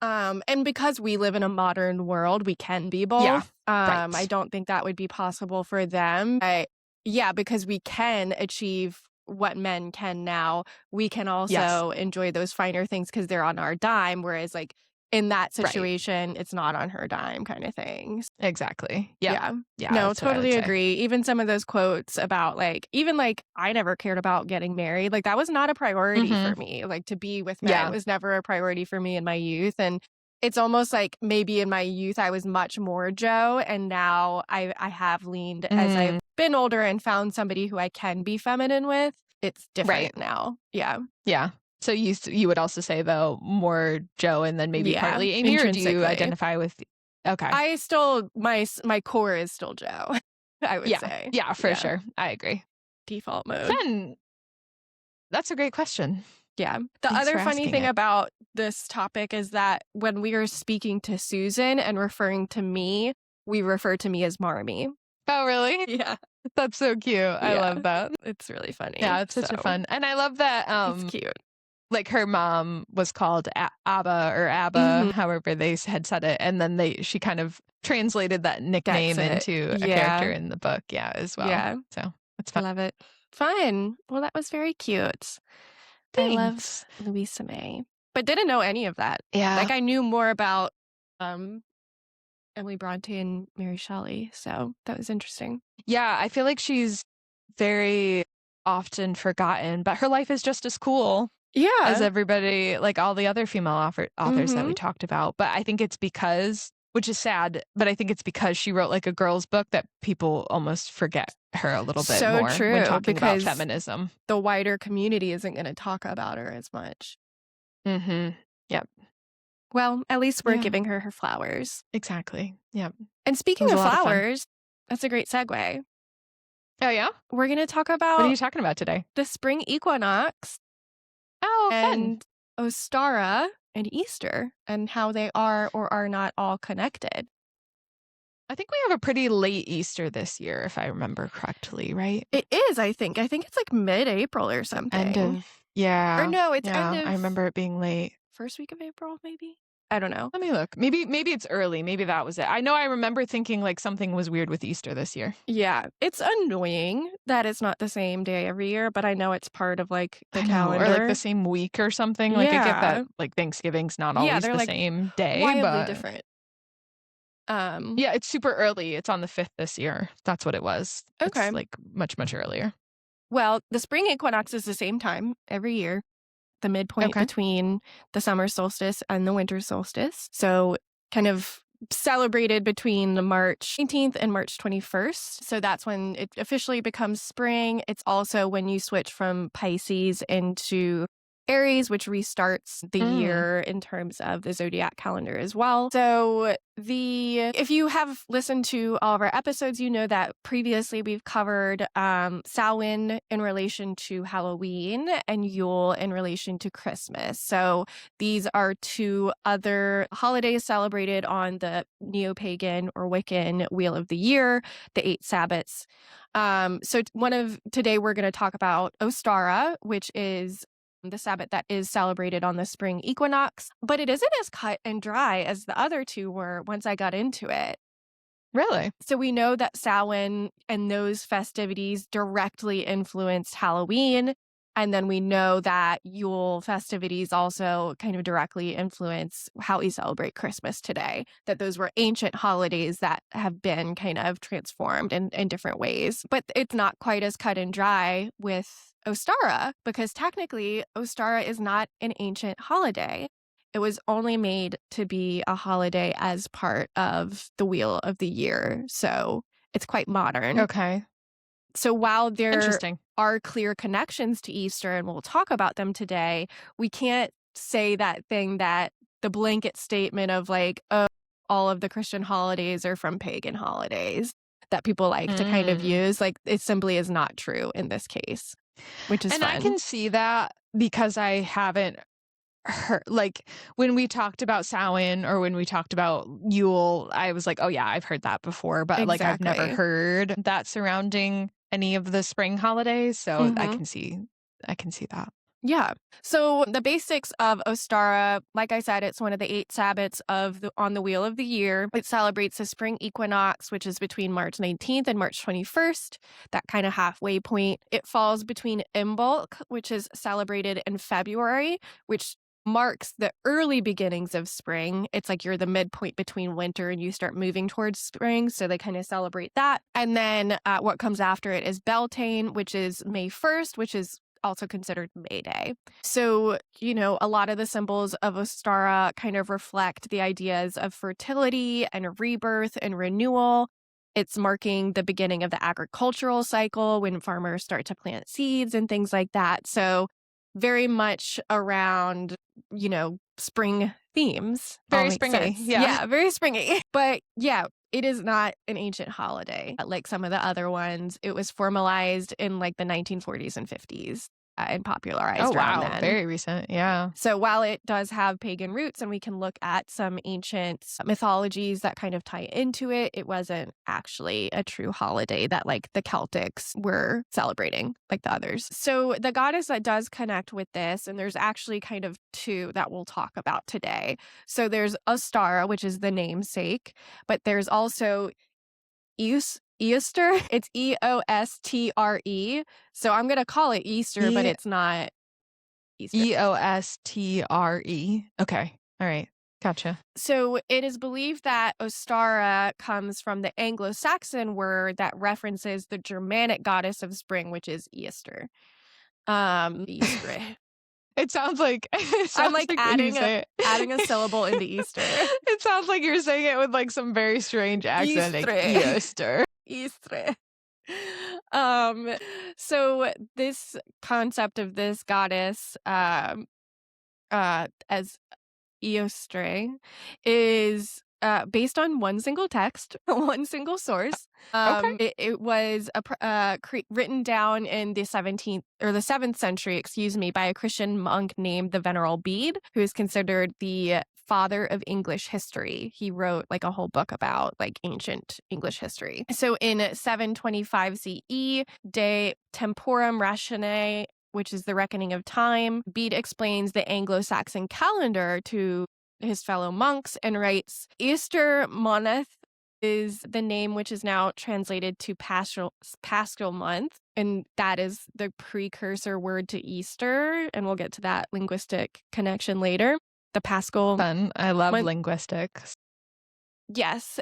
and because we live in a modern world, we can be both. Yeah, right. I don't think that would be possible for them. Because we can achieve what men can now, we can also enjoy those finer things because they're on our dime, whereas like in that situation, it's not on her dime kind of thing. Exactly. Yeah. No, totally agree. Even some of those quotes about like, even like, I never cared about getting married. Like that was not a priority for me. Like to be with men was never a priority for me in my youth. And it's almost like maybe in my youth, I was much more Jo. And now I have leaned as I've been older and found somebody who I can be feminine with. It's different now. Yeah. Yeah. So you would also say though more Jo and then maybe partly Amy, or do you identify with? Okay, I still my core is still Jo. I would say. Yeah, for sure. I agree. Default mode. Fun. That's a great question. Yeah. The other funny thing about this topic is that when we are speaking to Susan and referring to me, we refer to me as Marmee. Oh, really? Yeah. That's so cute. I love that. It's really funny. Yeah, it's such a fun. And I love that it's cute. Like her mom was called Abba or Abba, however they had said it, and then she kind of translated that nickname into a character in the book, as well. Yeah, so it's fun. I love it. Fun. Well, that was very cute. Thanks. I love Louisa May, but didn't know any of that. Yeah, like I knew more about Emily Bronte and Mary Shelley, so that was interesting. Yeah, I feel like she's very often forgotten, but her life is just as cool. Yeah. As everybody, like all the other female authors that we talked about. But I think it's because, which is sad, but I think it's because she wrote like a girl's book that people almost forget her a little bit more when talking about feminism. The wider community isn't going to talk about her as much. Yep. Well, at least we're giving her flowers. Exactly. Yep. And speaking of flowers, that's a great segue. Oh, yeah? We're going to talk about... What are you talking about today? The spring equinox. Oh, and Ostara and Easter and how they are or are not all connected. I think we have a pretty late Easter this year, if I remember correctly, right? It is, I think. I think it's like mid-April or something. End of, Or no, it's end of... I remember it being late. First week of April, maybe? I don't know. Let me look. Maybe it's early. Maybe that was it. I remember thinking like something was weird with Easter this year. Yeah. It's annoying that it's not the same day every year, but I know it's part of like the calendar. Or like the same week or something. Like I get that like Thanksgiving's not always the like same day. Wildly different. Yeah, it's super early. It's on the 5th this year. That's what it was. Okay. It's like much, much earlier. Well, the spring equinox is the same time every year, the midpoint Okay. between the summer solstice and the winter solstice. So kind of celebrated between March 18th and March 21st. So that's when it officially becomes spring. It's also when you switch from Pisces into Aries, which restarts the year in terms of the zodiac calendar as well. So if you have listened to all of our episodes, you know that previously we've covered Samhain in relation to Halloween and Yule in relation to Christmas. So these are two other holidays celebrated on the neo-pagan or Wiccan Wheel of the Year, the 8 Sabbats. Today we're going to talk about Ostara, which is the Sabbath that is celebrated on the spring equinox, but it isn't as cut and dry as the other two were once I got into it. Really? So we know that Samhain and those festivities directly influenced Halloween. And then we know that Yule festivities also kind of directly influence how we celebrate Christmas today, that those were ancient holidays that have been kind of transformed in different ways. But it's not quite as cut and dry with Ostara, because technically Ostara is not an ancient holiday. It was only made to be a holiday as part of the Wheel of the Year. So it's quite modern. Okay. So while there Interesting. are clear connections to Easter, and we'll talk about them today, we can't say that thing that the blanket statement of like, oh, all of the Christian holidays are from pagan holidays that people like to kind of use. Like, it simply is not true in this case, which is fun. I can see that because I haven't heard, like, when we talked about Samhain or when we talked about Yule, I was like, oh yeah, I've heard that before, but like I've never heard that surrounding any of the spring holidays, so I can see that. Yeah. So the basics of Ostara, like I said, it's one of the 8 Sabbats on the Wheel of the Year. It celebrates the spring equinox, which is between March 19th and March 21st, that kind of halfway point. It falls between Imbolc, which is celebrated in February, which marks the early beginnings of spring. It's like you're the midpoint between winter and you start moving towards spring. So they kind of celebrate that. And then what comes after it is Beltane, which is May 1st, which is also considered May Day. So, a lot of the symbols of Ostara kind of reflect the ideas of fertility and rebirth and renewal. It's marking the beginning of the agricultural cycle when farmers start to plant seeds and things like that. So very much around, spring themes. Very springy. Yeah, very springy. But yeah, it is not an ancient holiday like some of the other ones. It was formalized in like the 1940s and 50s and popularized around then. Very recent. Yeah. So while it does have pagan roots and we can look at some ancient mythologies that kind of tie into it, it wasn't actually a true holiday that like the Celtics were celebrating like the others. So the goddess that does connect with this, and there's actually kind of two that we'll talk about today. So there's Ostara, which is the namesake, but there's also Easter. It's Eostre. So I'm going to call it Easter, but it's not Easter. Eostre. Okay. All right. Gotcha. So it is believed that Ostara comes from the Anglo-Saxon word that references the Germanic goddess of spring, which is Easter. Easter. It sounds like I'm like adding a syllable into Easter. It sounds like you're saying it with like some very strange accent. Easter. Easter. So this concept of this goddess as Eostre is based on one single text, one single source. Okay. It was written down in the 7th century, by a Christian monk named the Venerable Bede, who is considered the father of English history. He wrote like a whole book about like ancient English history. So in 725 CE, De Temporum Rationae, which is the reckoning of time, Bede explains the Anglo-Saxon calendar to his fellow monks and writes, Easter Moneth is the name which is now translated to Paschal month, and that is the precursor word to Easter, and we'll get to that linguistic connection later. The Paschal. Fun. I love linguistics. Yes.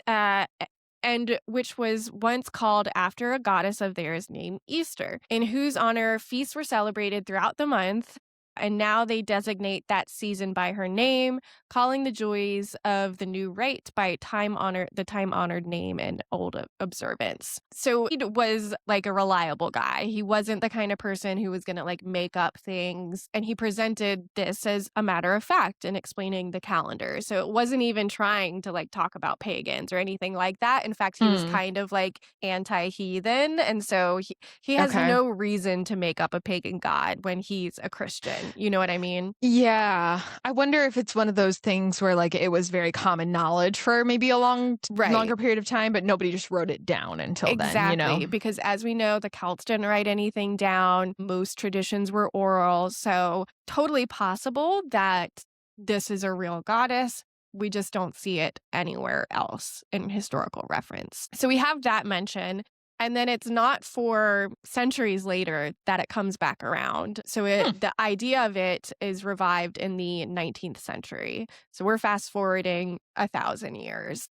and which was once called after a goddess of theirs named Easter, in whose honor feasts were celebrated throughout the month. And now they designate that season by her name, calling the joys of the new rite by the time-honored name and old observance. So he was like a reliable guy. He wasn't the kind of person who was going to like make up things. And he presented this as a matter of fact in explaining the calendar. So it wasn't even trying to like talk about pagans or anything like that. In fact, he was kind of like anti-heathen. And so he has no reason to make up a pagan god when he's a Christian. You know what I mean? Yeah. I wonder if it's one of those things where like it was very common knowledge for maybe a longer period of time, but nobody just wrote it down until then, you know? Because as we know, the Celts didn't write anything down. Most traditions were oral. So totally possible that this is a real goddess. We just don't see it anywhere else in historical reference. So we have that mention. And then it's not for centuries later that it comes back around. So the idea of it is revived in the 19th century. So we're fast forwarding 1,000 years.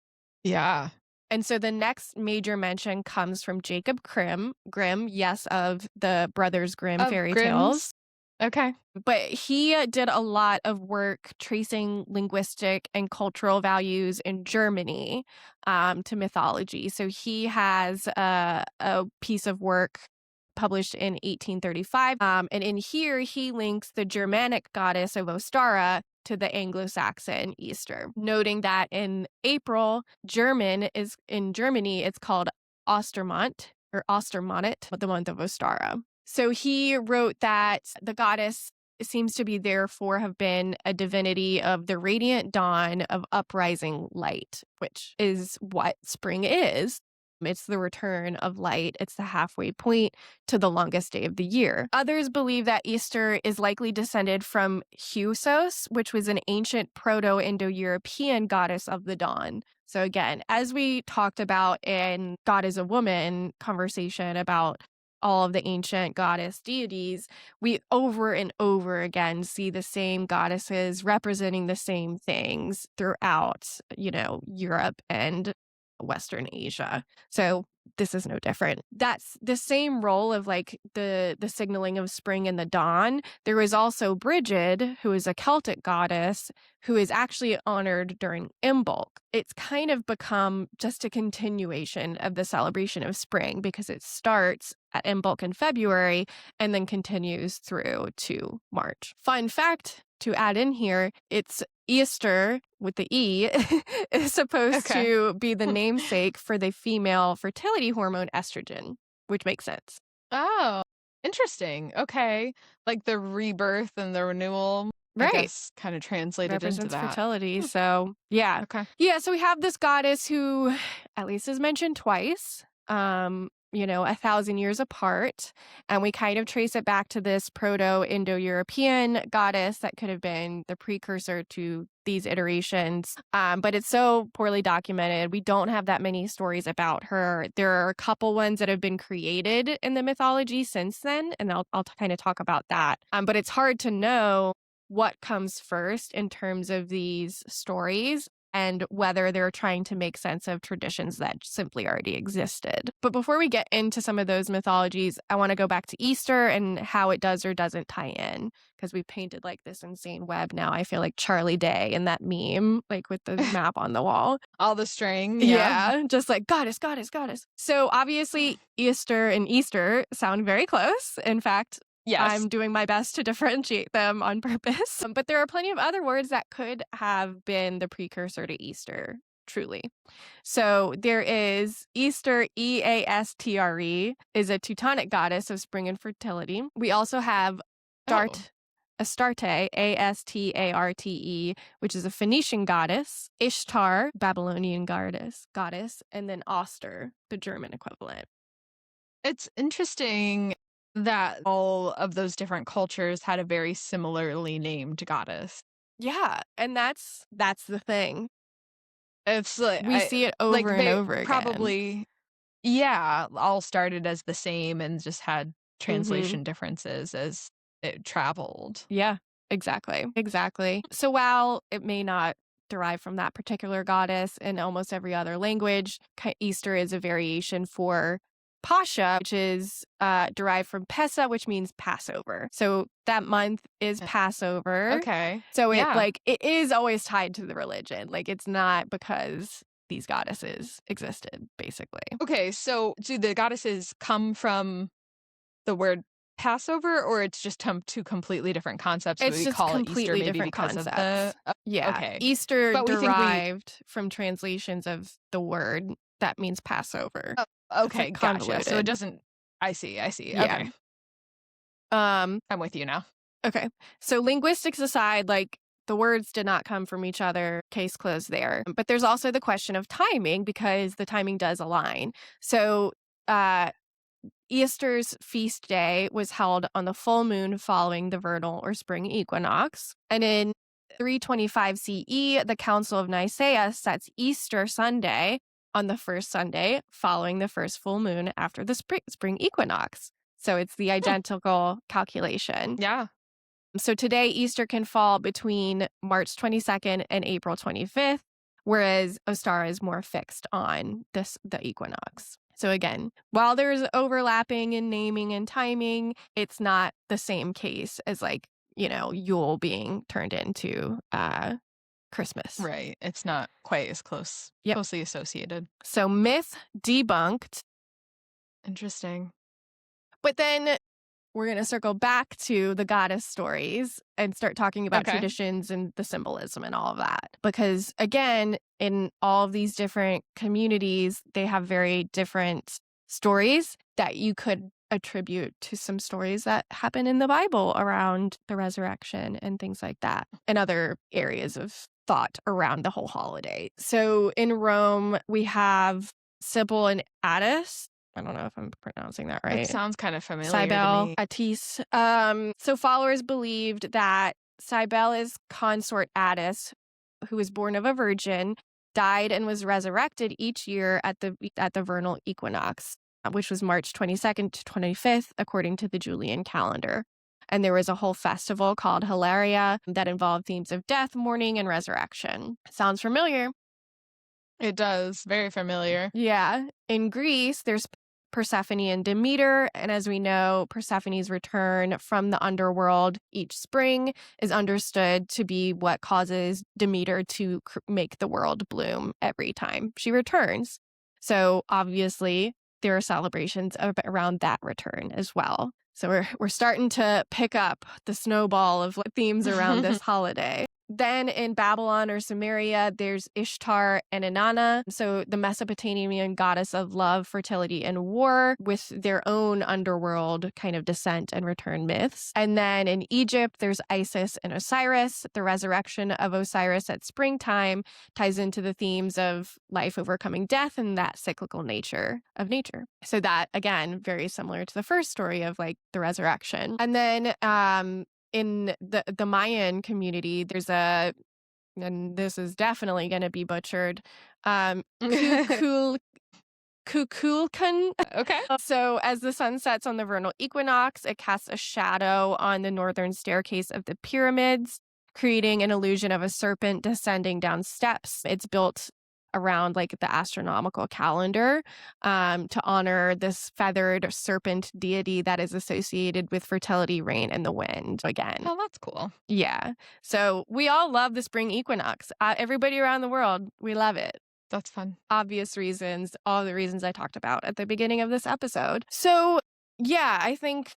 Yeah. And so the next major mention comes from Jacob Grimm, yes, of the Brothers Grimm fairy tales. Okay. But he did a lot of work tracing linguistic and cultural values in Germany to mythology. So he has a piece of work published in 1835. And in here, he links the Germanic goddess of Ostara to the Anglo-Saxon Easter, noting that in April, in Germany, it's called Ostermonat, the month of Ostara. So he wrote that the goddess seems to be therefore have been a divinity of the radiant dawn of uprising light, which is what spring is. It's the return of light. It's the halfway point to the longest day of the year. Others believe that Easter is likely descended from Husos, which was an ancient Proto-Indo-European goddess of the dawn. So again, as we talked about in God is a Woman conversation about all of the ancient goddess deities, we over and over again see the same goddesses representing the same things throughout, Europe and Western Asia. So this is no different. That's the same role of like the signaling of spring and the dawn. There is also Brigid, who is a Celtic goddess, who is actually honored during Imbolc. It's kind of become just a continuation of the celebration of spring because it starts at Imbolc in February and then continues through to March. Fun fact to add in here, it's Easter with the E is supposed to be the namesake for the female fertility hormone estrogen, which makes sense. Oh, interesting. Okay. Like the rebirth and the renewal, right? I guess, kind of translated represents into that. fertility. So yeah. Okay. Yeah. So we have this goddess who at least is mentioned twice. 1,000 years apart. And we kind of trace it back to this Proto-Indo-European goddess that could have been the precursor to these iterations. But it's so poorly documented. We don't have that many stories about her. There are a couple ones that have been created in the mythology since then, and I'll kind of talk about that. But it's hard to know what comes first in terms of these stories and whether they're trying to make sense of traditions that simply already existed. But before we get into some of those mythologies, I want to go back to Easter and how it does or doesn't tie in, because we've painted like this insane web now. I feel like Charlie Day in that meme, like with the map on the wall. All the string. Yeah, just like goddess, goddess, goddess. So obviously Easter and Easter sound very close. In fact, yes. I'm doing my best to differentiate them on purpose. But there are plenty of other words that could have been the precursor to Easter, truly. So there is Easter, Eastre, is a Teutonic goddess of spring and fertility. We also have Astarte, Astarte, which is a Phoenician goddess, Ishtar, Babylonian goddess, and then Oster, the German equivalent. It's interesting that all of those different cultures had a very similarly named goddess. Yeah, and that's the thing. It's like we see it over and over again. Probably, yeah, all started as the same and just had translation differences as it traveled. Yeah, exactly. So while it may not derived from that particular goddess. In almost every other language, Easter is a variation for Pascha, which is derived from Pesa, which means Passover. So that month is Passover. Okay. So it is always tied to the religion. Like, it's not because these goddesses existed, basically. Okay, so do the goddesses come from the word Passover, or it's just two completely different concepts? It's we just call completely it Easter maybe different because concepts. of the yeah. Okay. Easter But we derived from translations of the word that means Passover. Okay, like gotcha. So it doesn't. I see. Yeah. Okay. I'm with you now. Okay. So linguistics aside, like, the words did not come from each other. Case closed there. But there's also the question of timing, because the timing does align. So Easter's feast day was held on the full moon following the vernal or spring equinox. And in 325 CE, the Council of Nicaea sets Easter Sunday on the first Sunday following the first full moon after the spring equinox. So it's the identical calculation. Yeah. So today, Easter can fall between March 22nd and April 25th, whereas Ostara is more fixed on the equinox. So again, while there's overlapping in naming and timing, it's not the same case as, like, Yule being turned into Christmas. Right. It's not quite as closely associated. So myth debunked. Interesting. But then we're going to circle back to the goddess stories and start talking about traditions and the symbolism and all of that. Because again, in all of these different communities, they have very different stories that you could attribute to some stories that happen in the Bible around the resurrection and things like that, and other areas of thought around the whole holiday. So in Rome, we have Sybil and Attis. I don't know if I'm pronouncing that right. It sounds kind of familiar Cybele, to me. Attis. So followers believed that Cybele's consort Attis, who was born of a virgin, died and was resurrected each year at the vernal equinox, which was March 22nd to 25th, according to the Julian calendar. And there was a whole festival called Hilaria that involved themes of death, mourning, and resurrection. Sounds familiar? It does. Very familiar. Yeah. In Greece, there's Persephone and Demeter, and as we know, Persephone's return from the underworld each spring is understood to be what causes Demeter to make the world bloom every time she returns. So obviously, there are celebrations around that return as well. So we're starting to pick up the snowball of themes around this holiday. Then in Babylon or Samaria, there's Ishtar and Inanna, so the Mesopotamian goddess of love, fertility, and war, with their own underworld kind of descent and return myths. And then in Egypt, there's Isis and Osiris. The resurrection of Osiris at springtime ties into the themes of life overcoming death and that cyclical nature of nature. So that, again, very similar to the first story of the resurrection. And then in the Mayan community, there's and this is definitely going to be butchered, Kukulkan. Okay. So as the sun sets on the vernal equinox, it casts a shadow on the northern staircase of the pyramids, creating an illusion of a serpent descending down steps. It's built around the astronomical calendar to honor this feathered serpent deity that is associated with fertility, rain, and the wind again. Oh, that's cool. Yeah. So we all love the spring equinox. Everybody around the world, we love it. That's fun. Obvious reasons, all the reasons I talked about at the beginning of this episode. So yeah, I think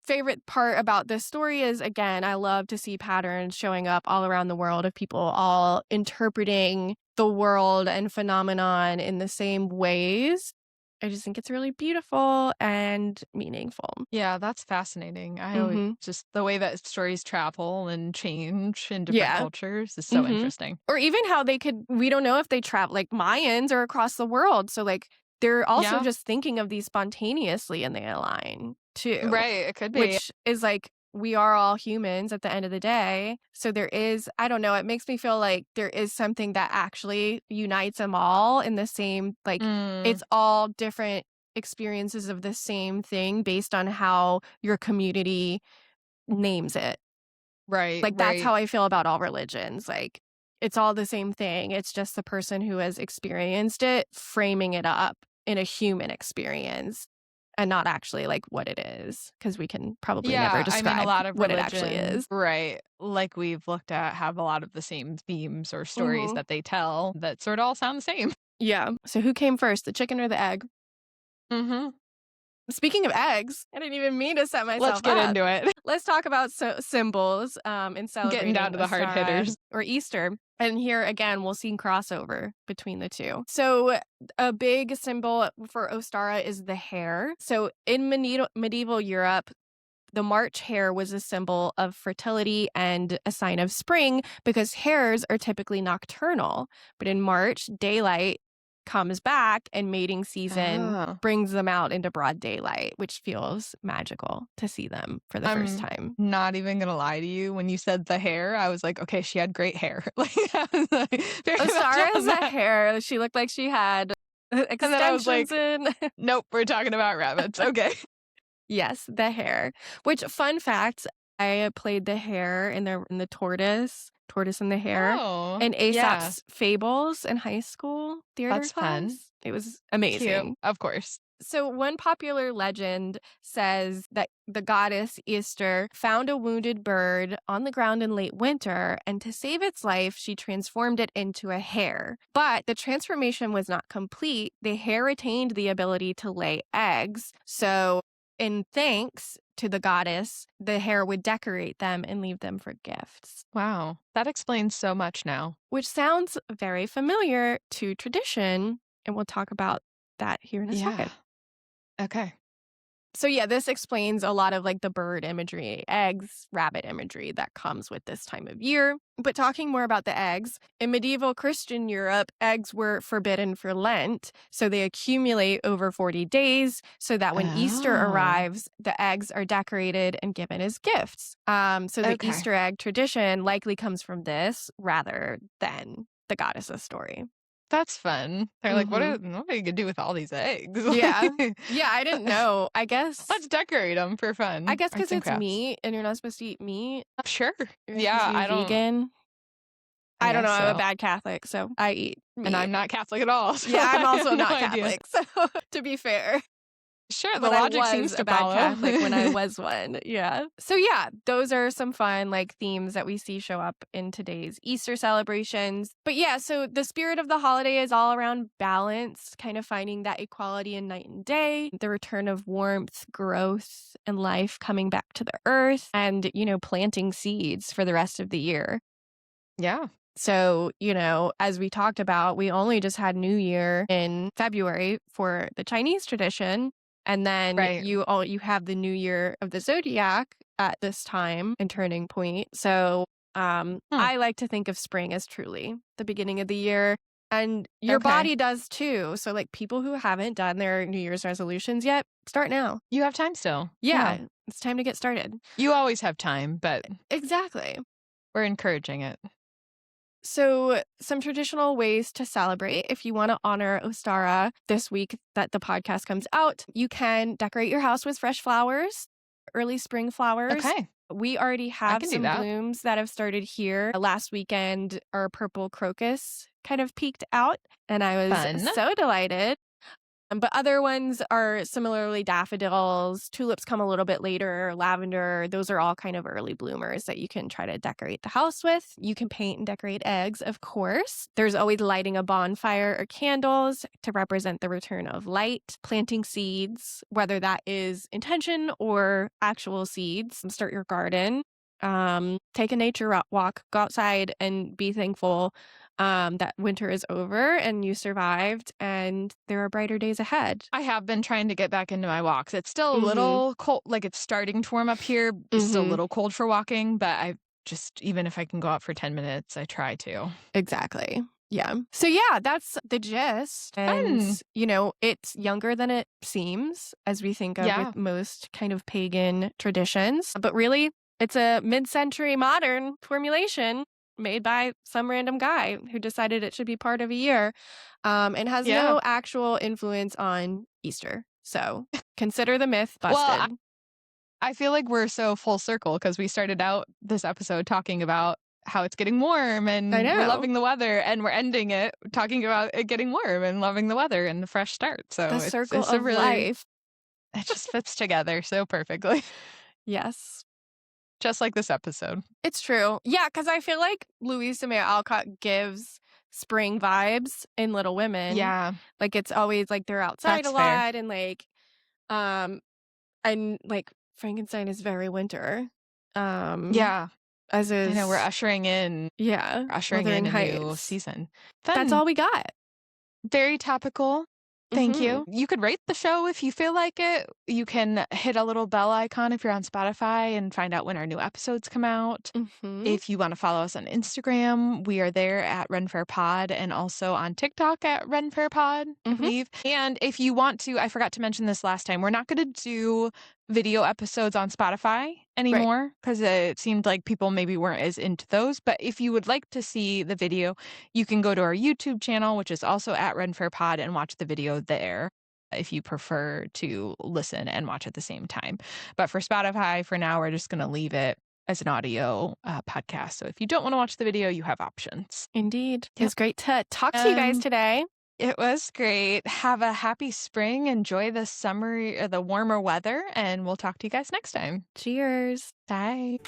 favorite part about this story is, again, I love to see patterns showing up all around the world of people all interpreting the world and phenomenon in the same ways. I just think it's really beautiful and meaningful. Yeah, that's fascinating. I always just the way that stories travel and change in different cultures is so interesting. Or even how we don't know if they travel, Mayans are across the world. So they're also just thinking of these spontaneously and they align too. Right, it could be. Which is we are all humans at the end of the day. So there is, I don't know, it makes me feel like there is something that actually unites them all in the same, it's all different experiences of the same thing based on how your community names it. Right. That's how I feel about all religions. It's all the same thing. It's just the person who has experienced it framing it up in a human experience and not actually like what it is, because we can probably never Yeah, I mean, a describe lot of what it actually religion, is. right, like we've looked at, have a lot of the same themes or stories Hmm. that they tell that sort of all sound the same. Yeah. So who came first, the chicken or the egg? Mm-hmm. Speaking of eggs, I didn't even mean to set Let's myself get up. into it. Let's talk about symbols in Getting down celebrating to the hard Ostara hitters. or Easter. And here again, we'll see crossover between the two. So a big symbol for Ostara is the hare. So in medieval Europe, the March hare was a symbol of fertility and a sign of spring because hares are typically nocturnal. But in March, daylight comes back and mating season Oh. brings them out into broad daylight, which feels magical to see them for the first I'm time. not even gonna lie to you. When you said the hair, I was like, okay, she had great hair. Like, I was like, very much Ostara on has that that. hair. She looked like she had And then I was extensions like, in. nope, we're talking about rabbits. Okay. Yes, the hare. Which, fun fact, I played the hare in the tortoise and the hare, Oh, in yeah. Aesop's Fables in high school theater That's fun. class. It was Cute. amazing. Of course. So, one popular legend says that the goddess Easter found a wounded bird on the ground in late winter, and to save its life, she transformed it into a hare. But the transformation was not complete. The hare retained the ability to lay eggs. So, in thanks to the goddess, the hare would decorate them and leave them for gifts, Wow. That explains so much now. which sounds very familiar to tradition. And we'll talk about that here in a second. Okay. So yeah, this explains a lot of like the bird imagery, eggs, rabbit imagery that comes with this time of year. But talking more about the eggs, in medieval Christian Europe, eggs were forbidden for Lent. So they accumulate over 40 days so that when Easter Oh. arrives, the eggs are decorated and given as gifts. So the Okay. Easter egg tradition likely comes from this rather than the goddess's story. That's fun. They're like, what Mhm. are you gonna do with all these eggs? Yeah. Yeah, I didn't know. I guess Let's decorate them for fun. because Arts and it's crafts. meat and you're not supposed to eat meat. Sure. You're supposed Yeah, to be vegan. I I don't know. guess I'm a so. bad Catholic, so I eat And meat. I'm not Catholic at all. So Yeah, I'm I also have no not idea. Catholic, so to be fair. Sure, the But I logic seems was to a bad follow. Catholic when I was one. Yeah. So yeah, those are some fun like themes that we see show up in today's Easter celebrations. But yeah, so the spirit of the holiday is all around balance, kind of finding that equality in night and day, the return of warmth, growth, and life coming back to the earth, and, planting seeds for the rest of the year. Yeah. So, as we talked about, we only just had New Year in February for the Chinese tradition. And then Right. you have the New Year of the Zodiac at this time and turning point. So I like to think of spring as truly the beginning of the year. And your body does too. So like people who haven't done their New Year's resolutions yet, start now. You have time still. Yeah. It's time to get started. You always have time, but Exactly. we're encouraging it. So, some traditional ways to celebrate. If you want to honor Ostara this week that the podcast comes out, you can decorate your house with fresh flowers, early spring flowers. Okay. We already have can do some that. blooms that have started here. Last weekend, our purple crocus kind of peeked out, and I was Fun. so delighted. But other ones are similarly daffodils. Tulips come a little bit later, lavender. Those are all kind of early bloomers that you can try to decorate the house with. You can paint and decorate eggs, of course. There's always lighting a bonfire or candles to represent the return of light, planting seeds, whether that is intention or actual seeds. Start your garden. Take a nature walk, go outside and be thankful that winter is over and you survived and there are brighter days ahead. I have been trying to get back into my walks. It's still a little cold, like it's starting to warm up here. It's still a little cold for walking, but I just, even if I can go out for 10 minutes, I try to. Exactly. Yeah. So yeah, that's the gist. And, it's younger than it seems as we think of with most kind of pagan traditions. But really, it's a mid-century modern formulation made by some random guy who decided it should be part of a year and has no actual influence on Easter. So consider the myth busted. Well, I feel like we're so full circle because we started out this episode talking about how it's getting warm and we're loving the weather, and we're ending it talking about it getting warm and loving the weather and the fresh start. So the circle of life. It just fits together so perfectly. Yes. Just like this episode. It's true. Yeah, because I feel like Louisa May Alcott gives spring vibes in Little Women. Yeah. Like it's always like they're outside a lot and like and like Frankenstein is very winter. Yeah. As is, I know, we're ushering in Wuthering a Heights. new season. That's all we got. Very topical. Thank you. You could rate the show if you feel like it. You can hit a little bell icon if you're on Spotify and find out when our new episodes come out. If you want to follow us on Instagram, we are there at RenFairPod, and also on TikTok at RenFairPod, I believe. And if you want to, I forgot to mention this last time, we're not going to do video episodes on Spotify anymore because it seemed like people maybe weren't as into those. But if you would like to see the video, you can go to our YouTube channel, which is also at RenFairPod, and watch the video there if you prefer to listen and watch at the same time. But for Spotify, for now, we're just going to leave it as an audio podcast. So if you don't want to watch the video, you have options. Indeed. It was great to talk to you guys today. It was great. Have a happy spring. Enjoy the summer, the warmer weather, and we'll talk to you guys next time. Cheers. Bye.